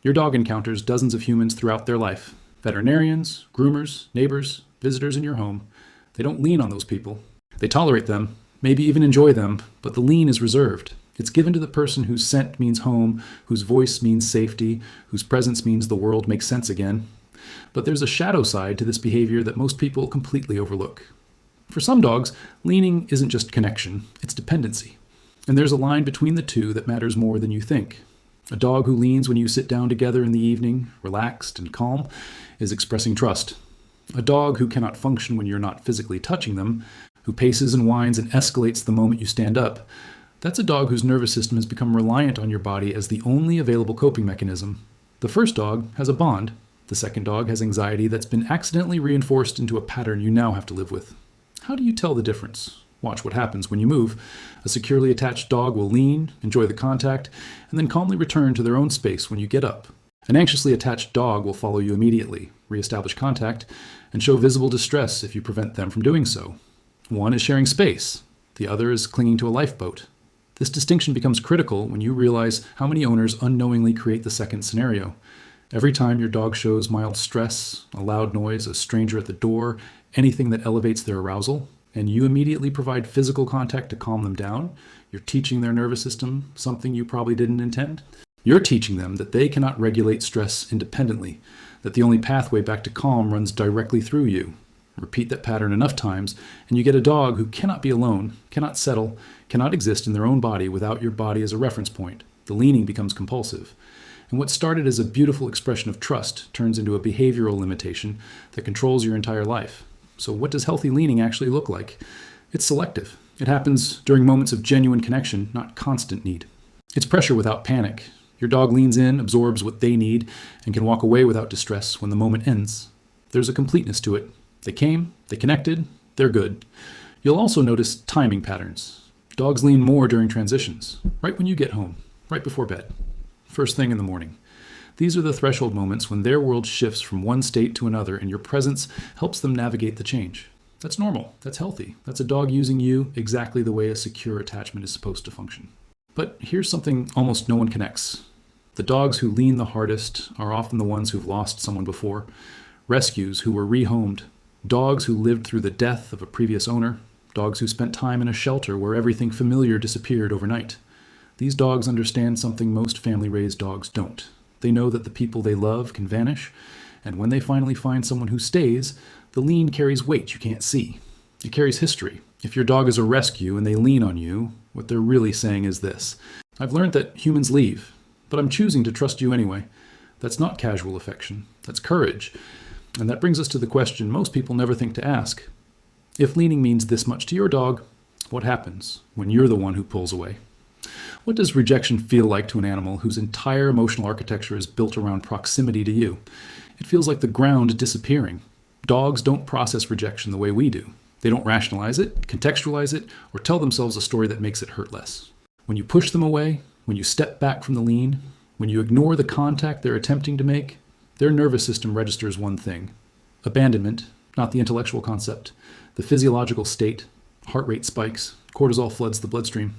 Your dog encounters dozens of humans throughout their life. Veterinarians, groomers, neighbors, visitors in your home. They don't lean on those people. They tolerate them, maybe even enjoy them, but the lean is reserved. It's given to the person whose scent means home, whose voice means safety, whose presence means the world makes sense again. But there's a shadow side to this behavior that most people completely overlook. For some dogs, leaning isn't just connection, it's dependency. And there's a line between the two that matters more than you think. A dog who leans when you sit down together in the evening, relaxed and calm, is expressing trust. A dog who cannot function when you're not physically touching them, who paces and whines and escalates the moment you stand up, that's a dog whose nervous system has become reliant on your body as the only available coping mechanism. The first dog has a bond. The second dog has anxiety that's been accidentally reinforced into a pattern you now have to live with. How do you tell the difference? Watch what happens when you move. A securely attached dog will lean, enjoy the contact, and then calmly return to their own space when you get up. An anxiously attached dog will follow you immediately, reestablish contact, and show visible distress if you prevent them from doing so. One is sharing space. The other is clinging to a lifeboat. This distinction becomes critical when you realize how many owners unknowingly create the second scenario. Every time your dog shows mild stress, a loud noise, a stranger at the door, anything that elevates their arousal, and you immediately provide physical contact to calm them down, you're teaching their nervous system something you probably didn't intend. You're teaching them that they cannot regulate stress independently, that the only pathway back to calm runs directly through you. Repeat that pattern enough times, and you get a dog who cannot be alone, cannot settle, cannot exist in their own body without your body as a reference point. The leaning becomes compulsive. And what started as a beautiful expression of trust turns into a behavioral limitation that controls your entire life. So what does healthy leaning actually look like? It's selective. It happens during moments of genuine connection, not constant need. It's pressure without panic. Your dog leans in, absorbs what they need, and can walk away without distress when the moment ends. There's a completeness to it. They came, they connected, they're good. You'll also notice timing patterns. Dogs lean more during transitions, right when you get home, right before bed, first thing in the morning. These are the threshold moments when their world shifts from one state to another and your presence helps them navigate the change. That's normal, that's healthy. That's a dog using you exactly the way a secure attachment is supposed to function. But here's something almost no one connects. The dogs who lean the hardest are often the ones who've lost someone before, rescues who were rehomed, dogs who lived through the death of a previous owner, dogs who spent time in a shelter where everything familiar disappeared overnight. These dogs understand something most family-raised dogs don't. They know that the people they love can vanish, and when they finally find someone who stays, the lean carries weight you can't see. It carries history. If your dog is a rescue and they lean on you, what they're really saying is this: I've learned that humans leave, but I'm choosing to trust you anyway. That's not casual affection. That's courage. And that brings us to the question most people never think to ask. If leaning means this much to your dog, what happens when you're the one who pulls away? What does rejection feel like to an animal whose entire emotional architecture is built around proximity to you? It feels like the ground disappearing. Dogs don't process rejection the way we do. They don't rationalize it, contextualize it, or tell themselves a story that makes it hurt less. When you push them away, when you step back from the lean, when you ignore the contact they're attempting to make, their nervous system registers one thing: abandonment, not the intellectual concept, the physiological state. Heart rate spikes, cortisol floods the bloodstream.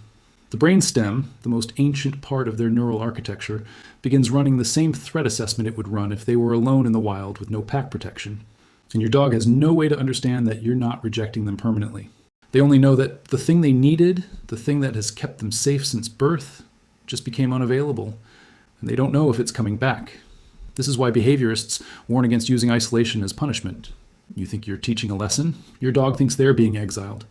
The brainstem, the most ancient part of their neural architecture, begins running the same threat assessment it would run if they were alone in the wild with no pack protection. And your dog has no way to understand that you're not rejecting them permanently. They only know that the thing they needed, the thing that has kept them safe since birth, just became unavailable. And they don't know if it's coming back. This is why behaviorists warn against using isolation as punishment. You think you're teaching a lesson? Your dog thinks they're being exiled.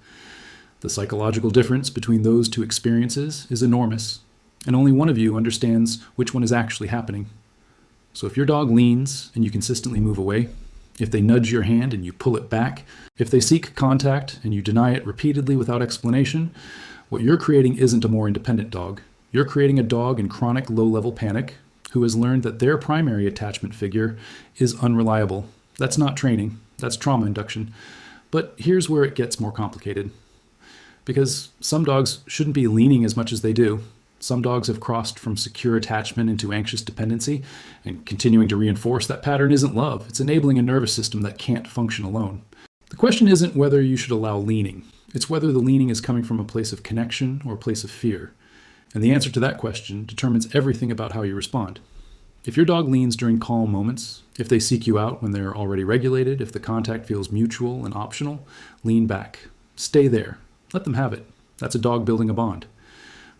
The psychological difference between those two experiences is enormous, and only one of you understands which one is actually happening. So if your dog leans and you consistently move away, if they nudge your hand and you pull it back, if they seek contact and you deny it repeatedly without explanation, what you're creating isn't a more independent dog. You're creating a dog in chronic low-level panic who has learned that their primary attachment figure is unreliable. That's not training, that's trauma induction. But here's where it gets more complicated. Because some dogs shouldn't be leaning as much as they do. Some dogs have crossed from secure attachment into anxious dependency, and continuing to reinforce that pattern isn't love. It's enabling a nervous system that can't function alone. The question isn't whether you should allow leaning. It's whether the leaning is coming from a place of connection or a place of fear. And the answer to that question determines everything about how you respond. If your dog leans during calm moments, if they seek you out when they're already regulated, if the contact feels mutual and optional, lean back. Stay there. Let them have it. That's a dog building a bond.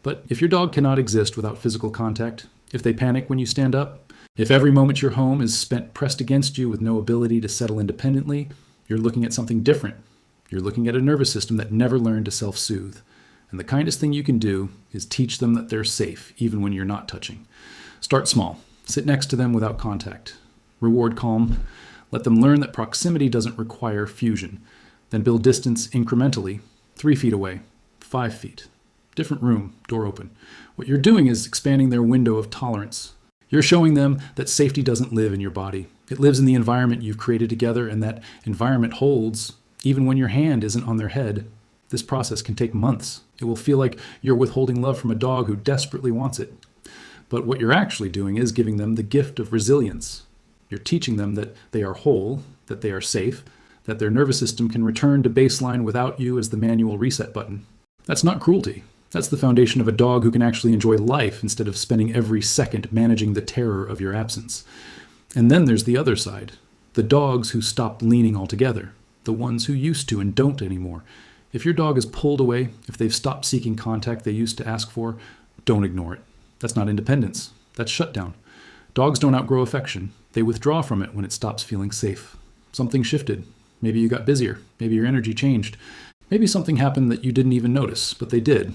But if your dog cannot exist without physical contact, if they panic when you stand up, if every moment you're home is spent pressed against you with no ability to settle independently, you're looking at something different. You're looking at a nervous system that never learned to self-soothe. And the kindest thing you can do is teach them that they're safe, even when you're not touching. Start small. Sit next to them without contact. Reward calm. Let them learn that proximity doesn't require fusion. Then build distance incrementally. 3 feet away, 5 feet. Different room, door open. What you're doing is expanding their window of tolerance. You're showing them that safety doesn't live in your body. It lives in the environment you've created together, and that environment holds even when your hand isn't on their head. This process can take months. It will feel like you're withholding love from a dog who desperately wants it. But what you're actually doing is giving them the gift of resilience. You're teaching them that they are whole, that they are safe, that their nervous system can return to baseline without you as the manual reset button. That's not cruelty. That's the foundation of a dog who can actually enjoy life instead of spending every second managing the terror of your absence. And then there's the other side. The dogs who stop leaning altogether. The ones who used to and don't anymore. If your dog is pulled away, if they've stopped seeking contact they used to ask for, don't ignore it. That's not independence. That's shutdown. Dogs don't outgrow affection. They withdraw from it when it stops feeling safe. Something shifted. Maybe you got busier. Maybe your energy changed. Maybe something happened that you didn't even notice, but they did.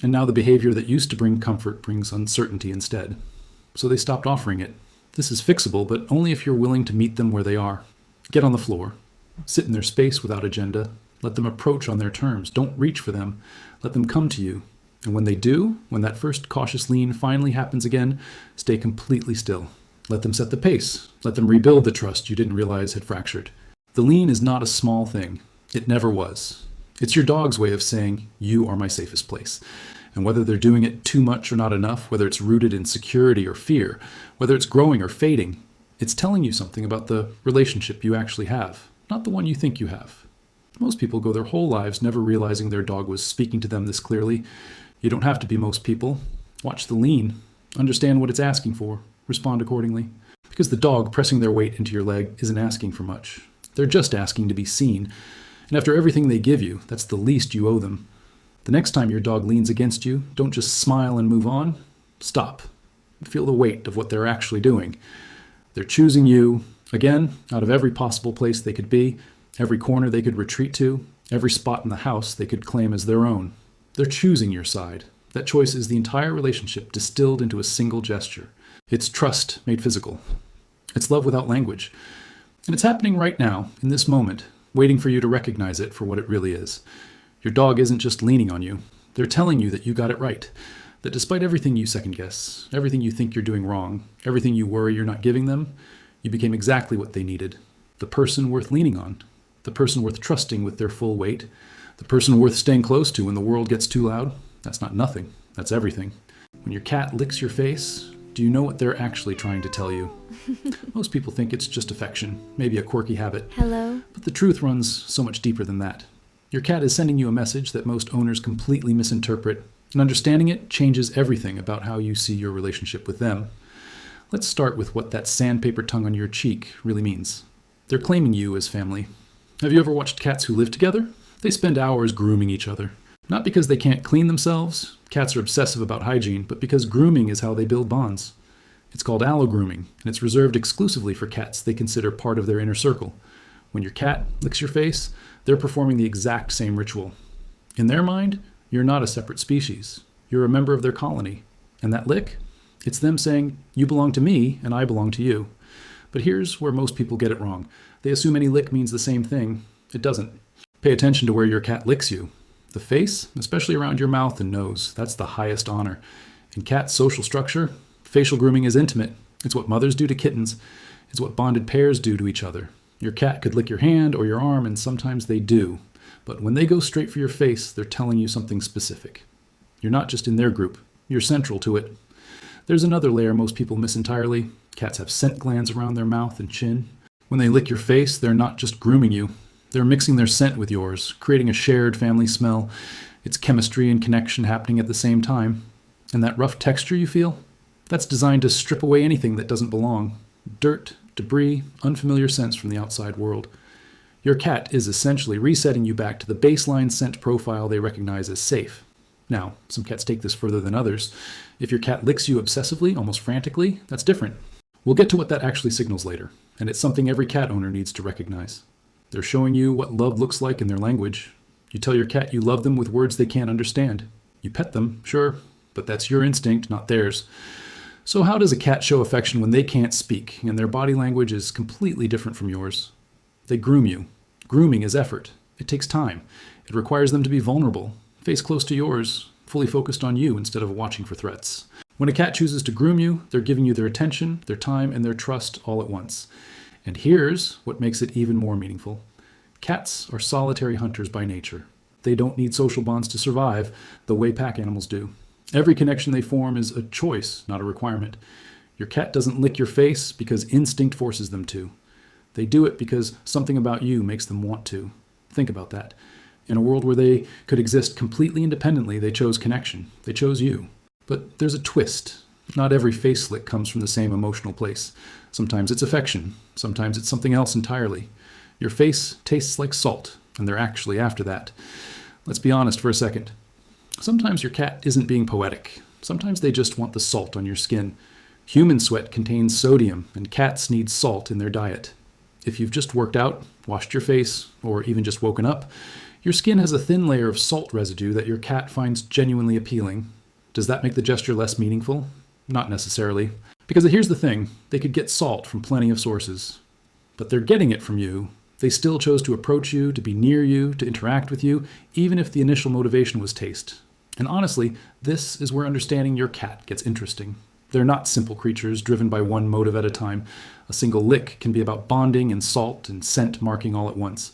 And now the behavior that used to bring comfort brings uncertainty instead. So they stopped offering it. This is fixable, but only if you're willing to meet them where they are. Get on the floor. Sit in their space without agenda. Let them approach on their terms. Don't reach for them. Let them come to you. And when they do, when that first cautious lean finally happens again, stay completely still. Let them set the pace. Let them rebuild the trust you didn't realize had fractured. The lean is not a small thing. It never was. It's your dog's way of saying, you are my safest place. And whether they're doing it too much or not enough, whether it's rooted in security or fear, whether it's growing or fading, it's telling you something about the relationship you actually have, not the one you think you have. Most people go their whole lives never realizing their dog was speaking to them this clearly. You don't have to be most people. Watch the lean. Understand what it's asking for. Respond accordingly. Because the dog pressing their weight into your leg isn't asking for much. They're just asking to be seen. And after everything they give you, that's the least you owe them. The next time your dog leans against you, don't just smile and move on. Stop. Feel the weight of what they're actually doing. They're choosing you, again, out of every possible place they could be, every corner they could retreat to, Every spot in the house they could claim as their own. They're choosing your side. That choice is the entire relationship distilled into a single gesture. It's trust made physical. It's love without language. And it's happening right now, in this moment, waiting for you to recognize it for what it really is. Your dog isn't just leaning on you. They're telling you that you got it right. That despite everything you second guess, everything you think you're doing wrong, everything you worry you're not giving them, you became exactly what they needed. The person worth leaning on. The person worth trusting with their full weight. The person worth staying close to when the world gets too loud. That's not nothing. That's everything. When your cat licks your face, do you know what they're actually trying to tell you? Most people think it's just affection, maybe a quirky habit. Hello? But the truth runs so much deeper than that. Your cat is sending you a message that most owners completely misinterpret, and understanding it changes everything about how you see your relationship with them. Let's start with what that sandpaper tongue on your cheek really means. They're claiming you as family. Have you ever watched cats who live together? They spend hours grooming each other. Not because they can't clean themselves, cats are obsessive about hygiene, but because grooming is how they build bonds. It's called allo-grooming, and it's reserved exclusively for cats they consider part of their inner circle. When your cat licks your face, they're performing the exact same ritual. In their mind, you're not a separate species. You're a member of their colony. And that lick? It's them saying, you belong to me, and I belong to you. But here's where most people get it wrong. They assume any lick means the same thing. It doesn't. Pay attention to where your cat licks you. The face, especially around your mouth and nose, that's the highest honor. In cat social structure, facial grooming is intimate. It's what mothers do to kittens. It's what bonded pairs do to each other. Your cat could lick your hand or your arm, and sometimes they do. But when they go straight for your face, they're telling you something specific. You're not just in their group. You're central to it. There's another layer most people miss entirely. Cats have scent glands around their mouth and chin. When they lick your face, they're not just grooming you. They're mixing their scent with yours, creating a shared family smell. It's chemistry and connection happening at the same time. And that rough texture you feel? That's designed to strip away anything that doesn't belong. Dirt, debris, unfamiliar scents from the outside world. Your cat is essentially resetting you back to the baseline scent profile they recognize as safe. Now, some cats take this further than others. If your cat licks you obsessively, almost frantically, that's different. We'll get to what that actually signals later, and it's something every cat owner needs to recognize. They're showing you what love looks like in their language. You tell your cat you love them with words they can't understand. You pet them, sure, but that's your instinct, not theirs. So how does a cat show affection when they can't speak and their body language is completely different from yours? They groom you. Grooming is effort. It takes time. It requires them to be vulnerable, face close to yours, fully focused on you instead of watching for threats. When a cat chooses to groom you, they're giving you their attention, their time, and their trust all at once. And here's what makes it even more meaningful. Cats are solitary hunters by nature. They don't need social bonds to survive the way pack animals do. Every connection they form is a choice, not a requirement. Your cat doesn't lick your face because instinct forces them to. They do it because something about you makes them want to. Think about that. In a world where they could exist completely independently, they chose connection. They chose you. But there's a twist. Not every face lick comes from the same emotional place. Sometimes it's affection. Sometimes it's something else entirely. Your face tastes like salt, and they're actually after that. Let's be honest for a second. Sometimes your cat isn't being poetic. Sometimes they just want the salt on your skin. Human sweat contains sodium, and cats need salt in their diet. If you've just worked out, washed your face, or even just woken up, your skin has a thin layer of salt residue that your cat finds genuinely appealing. Does that make the gesture less meaningful? Not necessarily. Because here's the thing, they could get salt from plenty of sources. But they're getting it from you. They still chose to approach you, to be near you, to interact with you, even if the initial motivation was taste. And honestly, this is where understanding your cat gets interesting. They're not simple creatures driven by one motive at a time. A single lick can be about bonding and salt and scent marking all at once.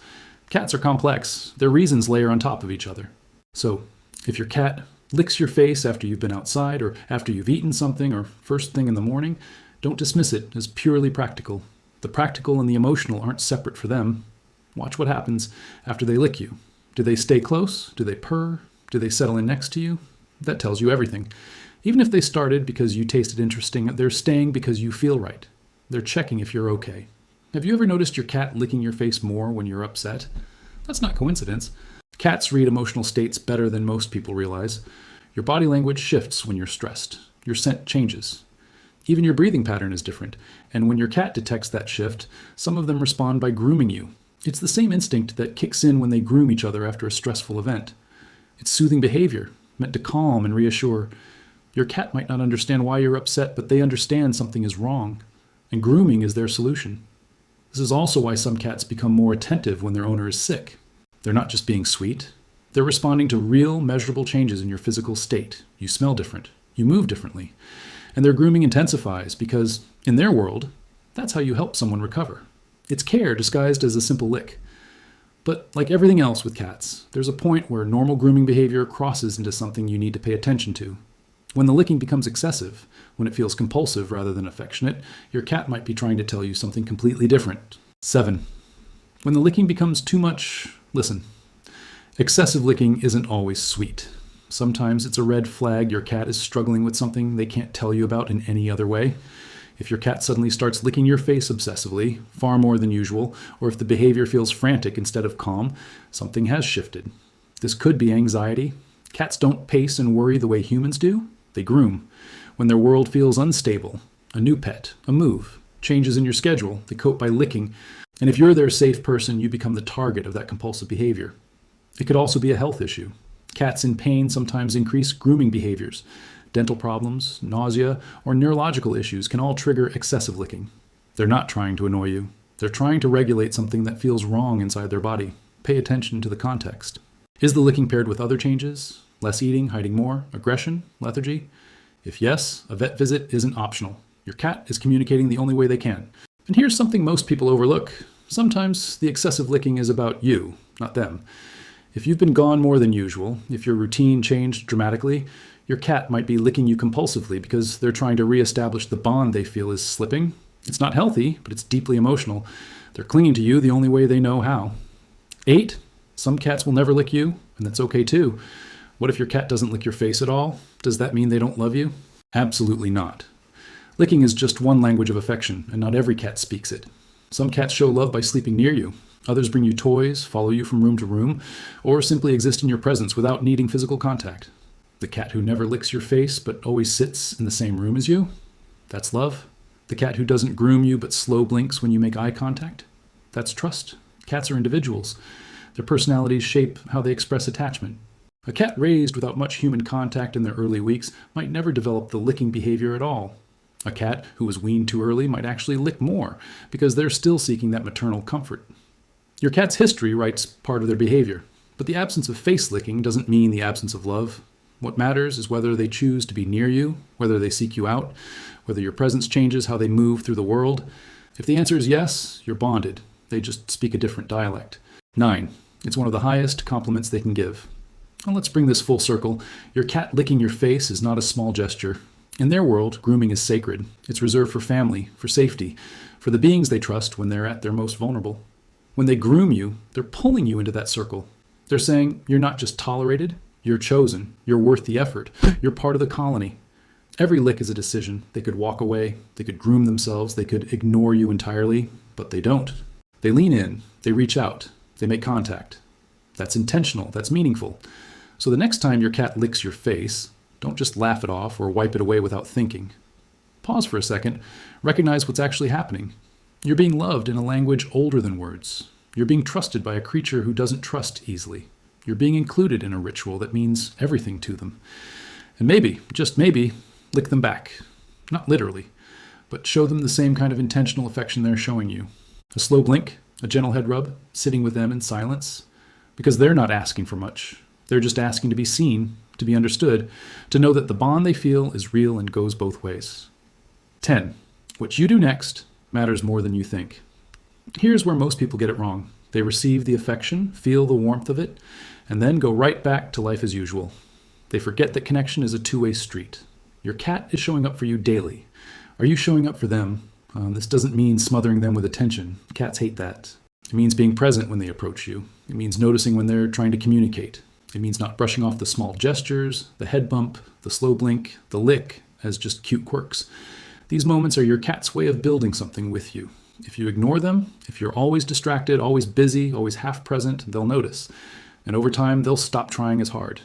Cats are complex. Their reasons layer on top of each other. So, if your cat licks your face after you've been outside or after you've eaten something or first thing in the morning, don't dismiss it as purely practical. The practical and the emotional aren't separate for them. Watch what happens after they lick you. Do they stay close? Do they purr? Do they settle in next to you? That tells you everything. Even if they started because you tasted interesting, they're staying because you feel right. They're checking if you're okay. Have you ever noticed your cat licking your face more when you're upset? That's not coincidence. Cats read emotional states better than most people realize. Your body language shifts when you're stressed. Your scent changes. Even your breathing pattern is different. And when your cat detects that shift, some of them respond by grooming you. It's the same instinct that kicks in when they groom each other after a stressful event. It's soothing behavior, meant to calm and reassure. Your cat might not understand why you're upset, but they understand something is wrong, and grooming is their solution. This is also why some cats become more attentive when their owner is sick. They're not just being sweet. They're responding to real, measurable changes in your physical state. You smell different. You move differently. And their grooming intensifies because, in their world, that's how you help someone recover. It's care disguised as a simple lick. But like everything else with cats, there's a point where normal grooming behavior crosses into something you need to pay attention to. When the licking becomes excessive, when it feels compulsive rather than affectionate, your cat might be trying to tell you something completely different. 7. When the licking becomes too much, listen. Excessive licking isn't always sweet. Sometimes it's a red flag your cat is struggling with something they can't tell you about in any other way. If your cat suddenly starts licking your face obsessively, far more than usual, or if the behavior feels frantic instead of calm, something has shifted. This could be anxiety. Cats don't pace and worry the way humans do. They groom. When their world feels unstable, a new pet, a move, changes in your schedule, they cope by licking. And if you're their safe person, you become the target of that compulsive behavior. It could also be a health issue. Cats in pain sometimes increase grooming behaviors. Dental problems, nausea, or neurological issues can all trigger excessive licking. They're not trying to annoy you. They're trying to regulate something that feels wrong inside their body. Pay attention to the context. Is the licking paired with other changes? Less eating, hiding more, aggression, lethargy? If yes, a vet visit isn't optional. Your cat is communicating the only way they can. And here's something most people overlook. Sometimes the excessive licking is about you, not them. If you've been gone more than usual, if your routine changed dramatically, your cat might be licking you compulsively because they're trying to reestablish the bond they feel is slipping. It's not healthy, but it's deeply emotional. They're clinging to you the only way they know how. 8, some cats will never lick you, and that's okay too. What if your cat doesn't lick your face at all? Does that mean they don't love you? Absolutely not. Licking is just one language of affection, and not every cat speaks it. Some cats show love by sleeping near you. Others bring you toys, follow you from room to room, or simply exist in your presence without needing physical contact. The cat who never licks your face but always sits in the same room as you? That's love. The cat who doesn't groom you but slow blinks when you make eye contact? That's trust. Cats are individuals. Their personalities shape how they express attachment. A cat raised without much human contact in their early weeks might never develop the licking behavior at all. A cat who was weaned too early might actually lick more because they're still seeking that maternal comfort. Your cat's history writes part of their behavior, but the absence of face licking doesn't mean the absence of love. What matters is whether they choose to be near you, whether they seek you out, whether your presence changes how they move through the world. If the answer is yes, you're bonded. They just speak a different dialect. 9. It's one of the highest compliments they can give. Well, let's bring this full circle. Your cat licking your face is not a small gesture. In their world, grooming is sacred. It's reserved for family, for safety, for the beings they trust when they're at their most vulnerable. When they groom you, they're pulling you into that circle. They're saying, you're not just tolerated, you're chosen. You're worth the effort. You're part of the colony. Every lick is a decision. They could walk away. They could groom themselves. They could ignore you entirely, but they don't. They lean in. They reach out. They make contact. That's intentional. That's meaningful. So the next time your cat licks your face, don't just laugh it off or wipe it away without thinking. Pause for a second. Recognize what's actually happening. You're being loved in a language older than words. You're being trusted by a creature who doesn't trust easily. You're being included in a ritual that means everything to them. And maybe, just maybe, lick them back. Not literally, but show them the same kind of intentional affection they're showing you. A slow blink, a gentle head rub, sitting with them in silence. Because they're not asking for much. They're just asking to be seen, to be understood, to know that the bond they feel is real and goes both ways. 10. What you do next matters more than you think. Here's where most people get it wrong. They receive the affection, feel the warmth of it, and then go right back to life as usual. They forget that connection is a two-way street. Your cat is showing up for you daily. Are you showing up for them? This doesn't mean smothering them with attention. Cats hate that. It means being present when they approach you. It means noticing when they're trying to communicate. It means not brushing off the small gestures, the head bump, the slow blink, the lick as just cute quirks. These moments are your cat's way of building something with you. If you ignore them, if you're always distracted, always busy, always half present, they'll notice. And over time, they'll stop trying as hard.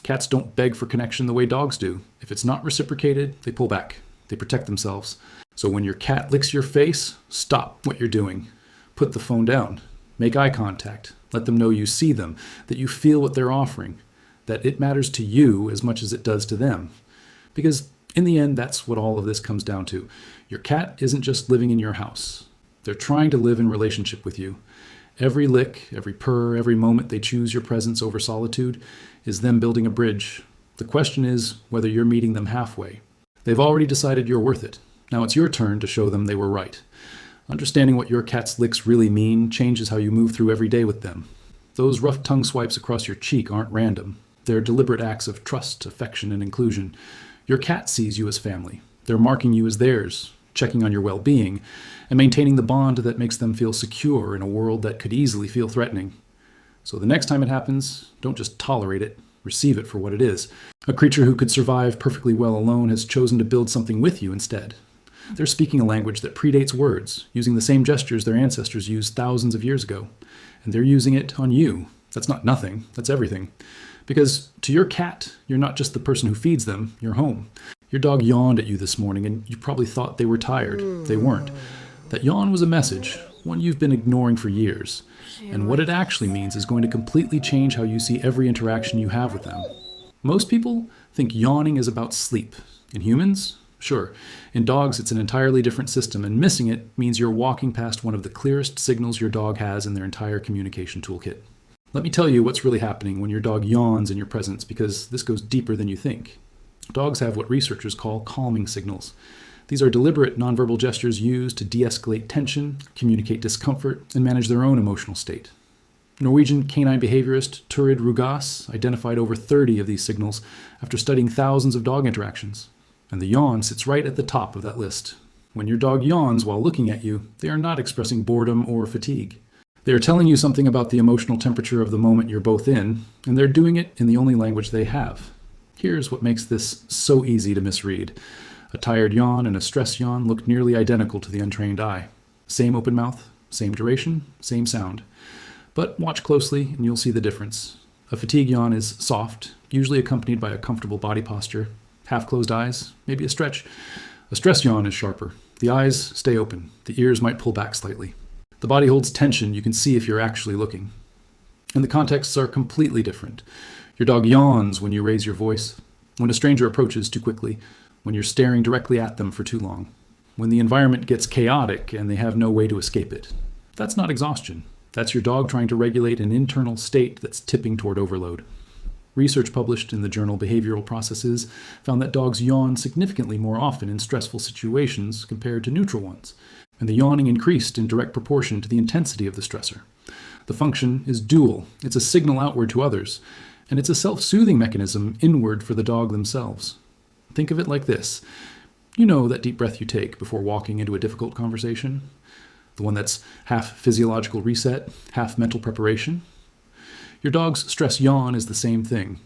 Cats don't beg for connection the way dogs do. If it's not reciprocated, they pull back. They protect themselves. So when your cat licks your face, stop what you're doing. Put the phone down. Make eye contact. Let them know you see them, that you feel what they're offering, that it matters to you as much as it does to them. Because in the end, that's what all of this comes down to. Your cat isn't just living in your house. They're trying to live in relationship with you. Every lick, every purr, every moment they choose your presence over solitude is them building a bridge. The question is whether you're meeting them halfway. They've already decided you're worth it. Now it's your turn to show them they were right. Understanding what your cat's licks really mean changes how you move through every day with them. Those rough tongue swipes across your cheek aren't random. They're deliberate acts of trust, affection, and inclusion. Your cat sees you as family. They're marking you as theirs, checking on your well-being, and maintaining the bond that makes them feel secure in a world that could easily feel threatening. So the next time it happens, don't just tolerate it, receive it for what it is. A creature who could survive perfectly well alone has chosen to build something with you instead. They're speaking a language that predates words, using the same gestures their ancestors used thousands of years ago. And they're using it on you. That's not nothing, that's everything. Because to your cat, you're not just the person who feeds them, you're home. Your dog yawned at you this morning, and you probably thought they were tired. They weren't. That yawn was a message, one you've been ignoring for years. And what it actually means is going to completely change how you see every interaction you have with them. Most people think yawning is about sleep. In humans, sure. In dogs, it's an entirely different system, and missing it means you're walking past one of the clearest signals your dog has in their entire communication toolkit. Let me tell you what's really happening when your dog yawns in your presence, because this goes deeper than you think. Dogs have what researchers call calming signals. These are deliberate nonverbal gestures used to de-escalate tension, communicate discomfort, and manage their own emotional state. Norwegian canine behaviorist Turid Rugaas identified over 30 of these signals after studying thousands of dog interactions. And the yawn sits right at the top of that list. When your dog yawns while looking at you, they are not expressing boredom or fatigue. They are telling you something about the emotional temperature of the moment you're both in, and they're doing it in the only language they have. Here's what makes this so easy to misread. A tired yawn and a stress yawn look nearly identical to the untrained eye. Same open mouth, same duration, same sound. But watch closely and you'll see the difference. A fatigue yawn is soft, usually accompanied by a comfortable body posture, half-closed eyes, maybe a stretch. A stress yawn is sharper. The eyes stay open. The ears might pull back slightly. The body holds tension. You can see if you're actually looking. And the contexts are completely different. Your dog yawns when you raise your voice, when a stranger approaches too quickly, when you're staring directly at them for too long, when the environment gets chaotic and they have no way to escape it. That's not exhaustion. That's your dog trying to regulate an internal state that's tipping toward overload. Research published in the journal Behavioral Processes found that dogs yawn significantly more often in stressful situations compared to neutral ones, and the yawning increased in direct proportion to the intensity of the stressor. The function is dual. It's a signal outward to others, and it's a self-soothing mechanism inward for the dog themselves. Think of it like this. You know that deep breath you take before walking into a difficult conversation? The one that's half physiological reset, half mental preparation? Your dog's stress yawn is the same thing.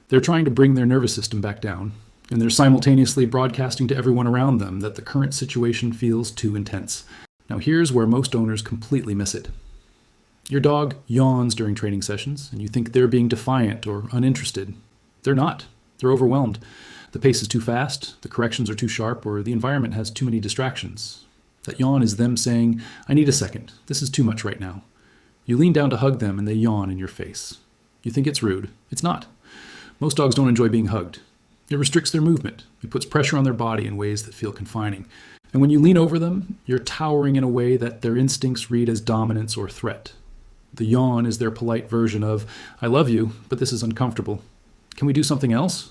They're trying to bring their nervous system back down, and they're simultaneously broadcasting to everyone around them that the current situation feels too intense. Now here's where most owners completely miss it. Your dog yawns during training sessions, and you think they're being defiant or uninterested. They're not. They're overwhelmed. The pace is too fast, the corrections are too sharp, or the environment has too many distractions. That yawn is them saying, I need a second. This is too much right now. You lean down to hug them and they yawn in your face. You think it's rude. It's not. Most dogs don't enjoy being hugged. It restricts their movement. It puts pressure on their body in ways that feel confining. And when you lean over them, you're towering in a way that their instincts read as dominance or threat. The yawn is their polite version of, I love you, but this is uncomfortable. Can we do something else?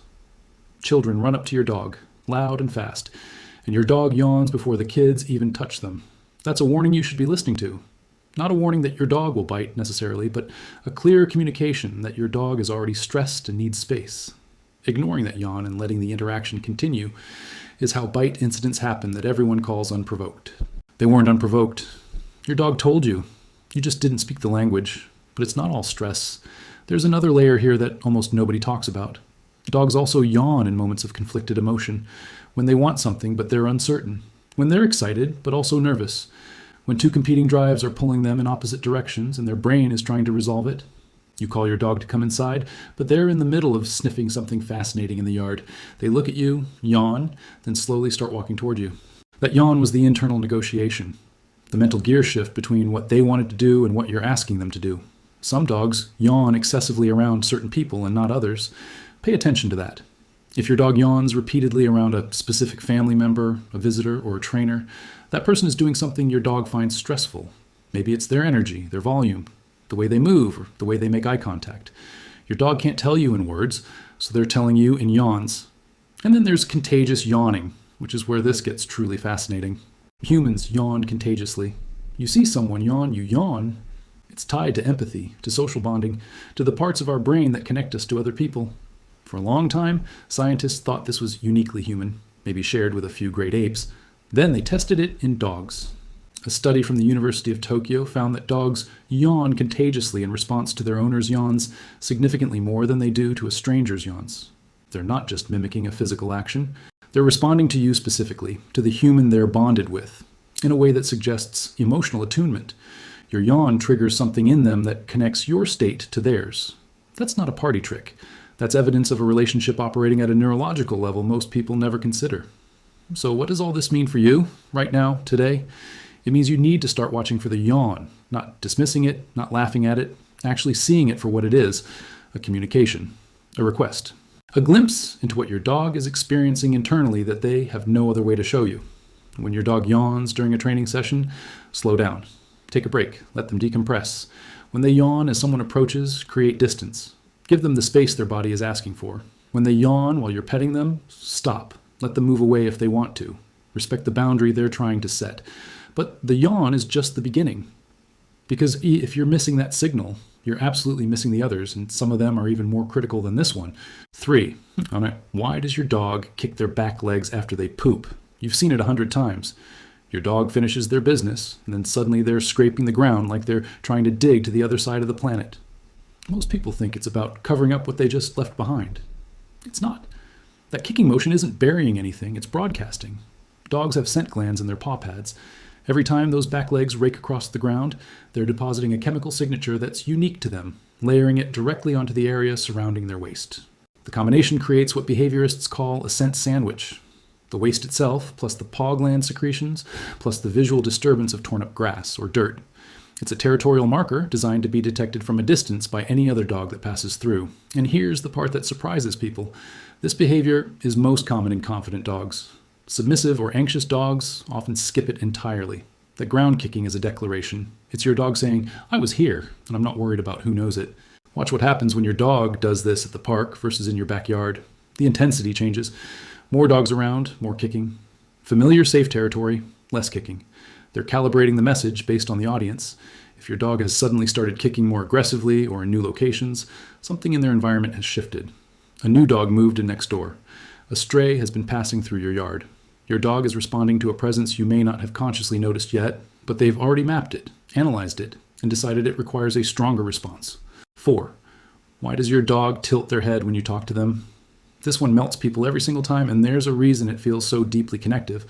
Children run up to your dog, loud and fast, and your dog yawns before the kids even touch them. That's a warning you should be listening to. Not a warning that your dog will bite necessarily, but a clear communication that your dog is already stressed and needs space. Ignoring that yawn and letting the interaction continue is how bite incidents happen that everyone calls unprovoked. They weren't unprovoked. Your dog told you. You just didn't speak the language. But it's not all stress. There's another layer here that almost nobody talks about. Dogs also yawn in moments of conflicted emotion, when they want something but they're uncertain, when they're excited but also nervous, when two competing drives are pulling them in opposite directions and their brain is trying to resolve it. You call your dog to come inside, but they're in the middle of sniffing something fascinating in the yard. They look at you, yawn, then slowly start walking toward you. That yawn was the internal negotiation. the mental gear shift between what they wanted to do and what you're asking them to do. Some dogs yawn excessively around certain people and not others. Pay attention to that. If your dog yawns repeatedly around a specific family member, a visitor, or a trainer, that person is doing something your dog finds stressful. Maybe it's their energy, their volume, the way they move, or the way they make eye contact. Your dog can't tell you in words, so they're telling you in yawns. And then there's contagious yawning, which is where this gets truly fascinating. Humans yawn contagiously. You see someone yawn, you yawn. It's tied to empathy, to social bonding, to the parts of our brain that connect us to other people. For a long time, scientists thought this was uniquely human, maybe shared with a few great apes. Then they tested it in dogs. A study from the University of Tokyo found that dogs yawn contagiously in response to their owner's yawns significantly more than they do to a stranger's yawns. They're not just mimicking a physical action. They're responding to you specifically, to the human they're bonded with, in a way that suggests emotional attunement. Your yawn triggers something in them that connects your state to theirs. That's not a party trick. That's evidence of a relationship operating at a neurological level most people never consider. So what does all this mean for you, right now, today? It means you need to start watching for the yawn, not dismissing it, not laughing at it, actually seeing it for what it is, a communication, a request, a glimpse into what your dog is experiencing internally that they have no other way to show you. When your dog yawns during a training session, slow down. Take a break. Let them decompress. When they yawn as someone approaches, create distance. Give them the space their body is asking for. When they yawn while you're petting them, stop. Let them move away if they want to. Respect the boundary they're trying to set. But the yawn is just the beginning. Because if you're missing that signal, you're absolutely missing the others, and some of them are even more critical than this one. 3. Why does your dog kick their back legs after they poop? You've seen it 100 times. Your dog finishes their business, and then suddenly they're scraping the ground like they're trying to dig to the other side of the planet. Most people think it's about covering up what they just left behind. It's not. That kicking motion isn't burying anything, it's broadcasting. Dogs have scent glands in their paw pads. Every time those back legs rake across the ground, they're depositing a chemical signature that's unique to them, layering it directly onto the area surrounding their waist. The combination creates what behaviorists call a scent sandwich. The waste itself, plus the paw gland secretions, plus the visual disturbance of torn up grass or dirt. It's a territorial marker designed to be detected from a distance by any other dog that passes through. And here's the part that surprises people. This behavior is most common in confident dogs. Submissive or anxious dogs often skip it entirely. The ground kicking is a declaration. It's your dog saying, I was here, and I'm not worried about who knows it. Watch what happens when your dog does this at the park versus in your backyard. The intensity changes. More dogs around, more kicking. Familiar, safe territory, less kicking. They're calibrating the message based on the audience. If your dog has suddenly started kicking more aggressively or in new locations, something in their environment has shifted. A new dog moved in next door. A stray has been passing through your yard. Your dog is responding to a presence you may not have consciously noticed yet, but they've already mapped it, analyzed it, and decided it requires a stronger response. 4. Why does your dog tilt their head when you talk to them? This one melts people every single time, and there's a reason it feels so deeply connective.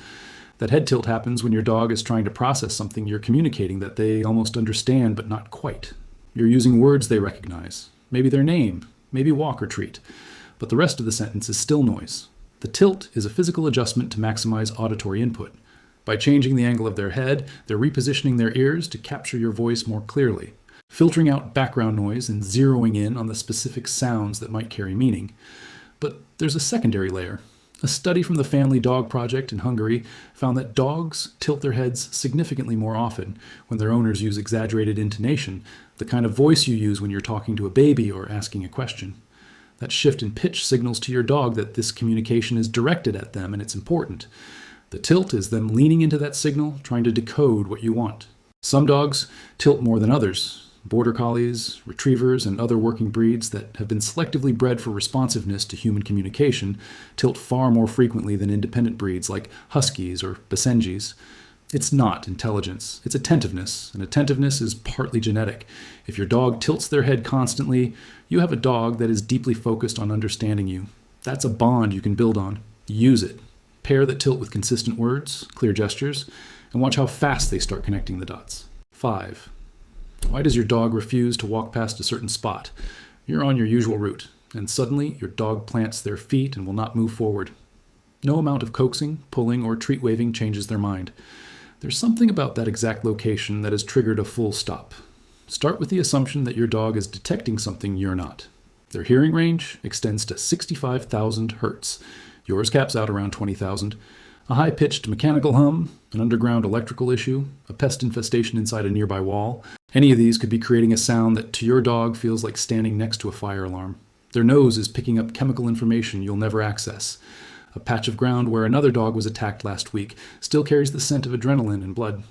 That head tilt happens when your dog is trying to process something you're communicating that they almost understand, but not quite. You're using words they recognize, maybe their name, maybe walk or treat, but the rest of the sentence is still noise. The tilt is a physical adjustment to maximize auditory input. By changing the angle of their head, they're repositioning their ears to capture your voice more clearly, filtering out background noise and zeroing in on the specific sounds that might carry meaning. But there's a secondary layer. A study from the Family Dog Project in Hungary found that dogs tilt their heads significantly more often when their owners use exaggerated intonation, the kind of voice you use when you're talking to a baby or asking a question. That shift in pitch signals to your dog that this communication is directed at them and it's important. The tilt is them leaning into that signal, trying to decode what you want. Some dogs tilt more than others. Border collies, retrievers, and other working breeds that have been selectively bred for responsiveness to human communication tilt far more frequently than independent breeds like huskies or basenjis. It's not intelligence, it's attentiveness, and attentiveness is partly genetic. If your dog tilts their head constantly, you have a dog that is deeply focused on understanding you. That's a bond you can build on. Use it. Pair the tilt with consistent words, clear gestures, and watch how fast they start connecting the dots. 5. Why does your dog refuse to walk past a certain spot? You're on your usual route, and suddenly your dog plants their feet and will not move forward. No amount of coaxing, pulling, or treat waving changes their mind. There's something about that exact location that has triggered a full stop. Start with the assumption that your dog is detecting something you're not. Their hearing range extends to 65,000 hertz. Yours caps out around 20,000. A high-pitched mechanical hum, an underground electrical issue, a pest infestation inside a nearby wall. Any of these could be creating a sound that to your dog feels like standing next to a fire alarm. Their nose is picking up chemical information you'll never access. A patch of ground where another dog was attacked last week still carries the scent of adrenaline and blood.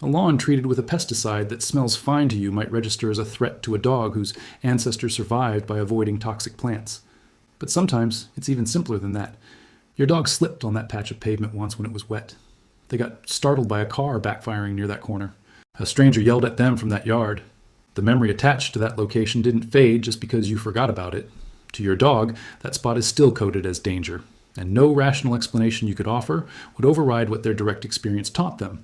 A lawn treated with a pesticide that smells fine to you might register as a threat to a dog whose ancestors survived by avoiding toxic plants. But sometimes it's even simpler than that. Your dog slipped on that patch of pavement once when it was wet. They got startled by a car backfiring near that corner. A stranger yelled at them from that yard. The memory attached to that location didn't fade just because you forgot about it. To your dog, that spot is still coded as danger, and no rational explanation you could offer would override what their direct experience taught them.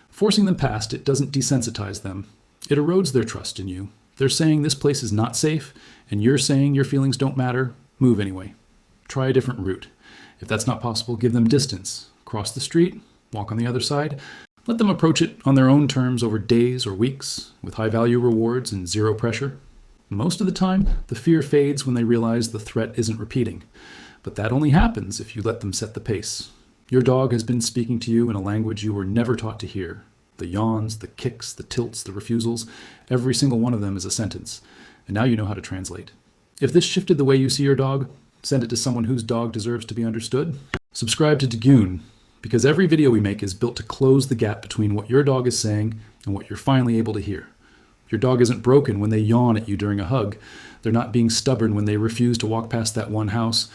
Forcing them past it doesn't desensitize them. It erodes their trust in you. They're saying this place is not safe, and you're saying your feelings don't matter. Move anyway. Try a different route. If that's not possible, give them distance. Cross the street, walk on the other side. Let them approach it on their own terms over days or weeks, with high-value rewards and zero pressure. Most of the time, the fear fades when they realize the threat isn't repeating. But that only happens if you let them set the pace. Your dog has been speaking to you in a language you were never taught to hear. The yawns, the kicks, the tilts, the refusals, every single one of them is a sentence. And now you know how to translate. If this shifted the way you see your dog, send it to someone whose dog deserves to be understood. Subscribe to Dagoon, because every video we make is built to close the gap between what your dog is saying and what you're finally able to hear. Your dog isn't broken when they yawn at you during a hug. They're not being stubborn when they refuse to walk past that one house.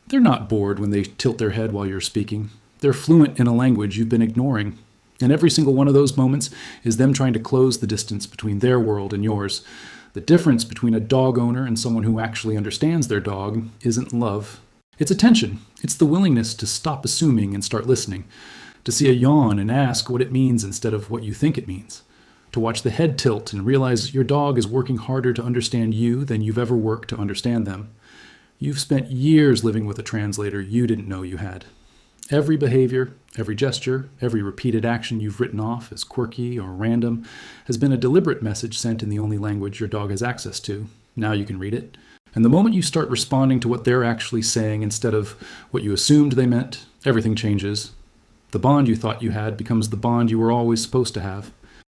They're not bored when they tilt their head while you're speaking. They're fluent in a language you've been ignoring. And every single one of those moments is them trying to close the distance between their world and yours. The difference between a dog owner and someone who actually understands their dog isn't love. It's attention. It's the willingness to stop assuming and start listening. To see a yawn and ask what it means instead of what you think it means. To watch the head tilt and realize your dog is working harder to understand you than you've ever worked to understand them. You've spent years living with a translator you didn't know you had. Every behavior, every gesture, every repeated action you've written off as quirky or random has been a deliberate message sent in the only language your dog has access to. Now you can read it. And the moment you start responding to what they're actually saying instead of what you assumed they meant, everything changes. The bond you thought you had becomes the bond you were always supposed to have.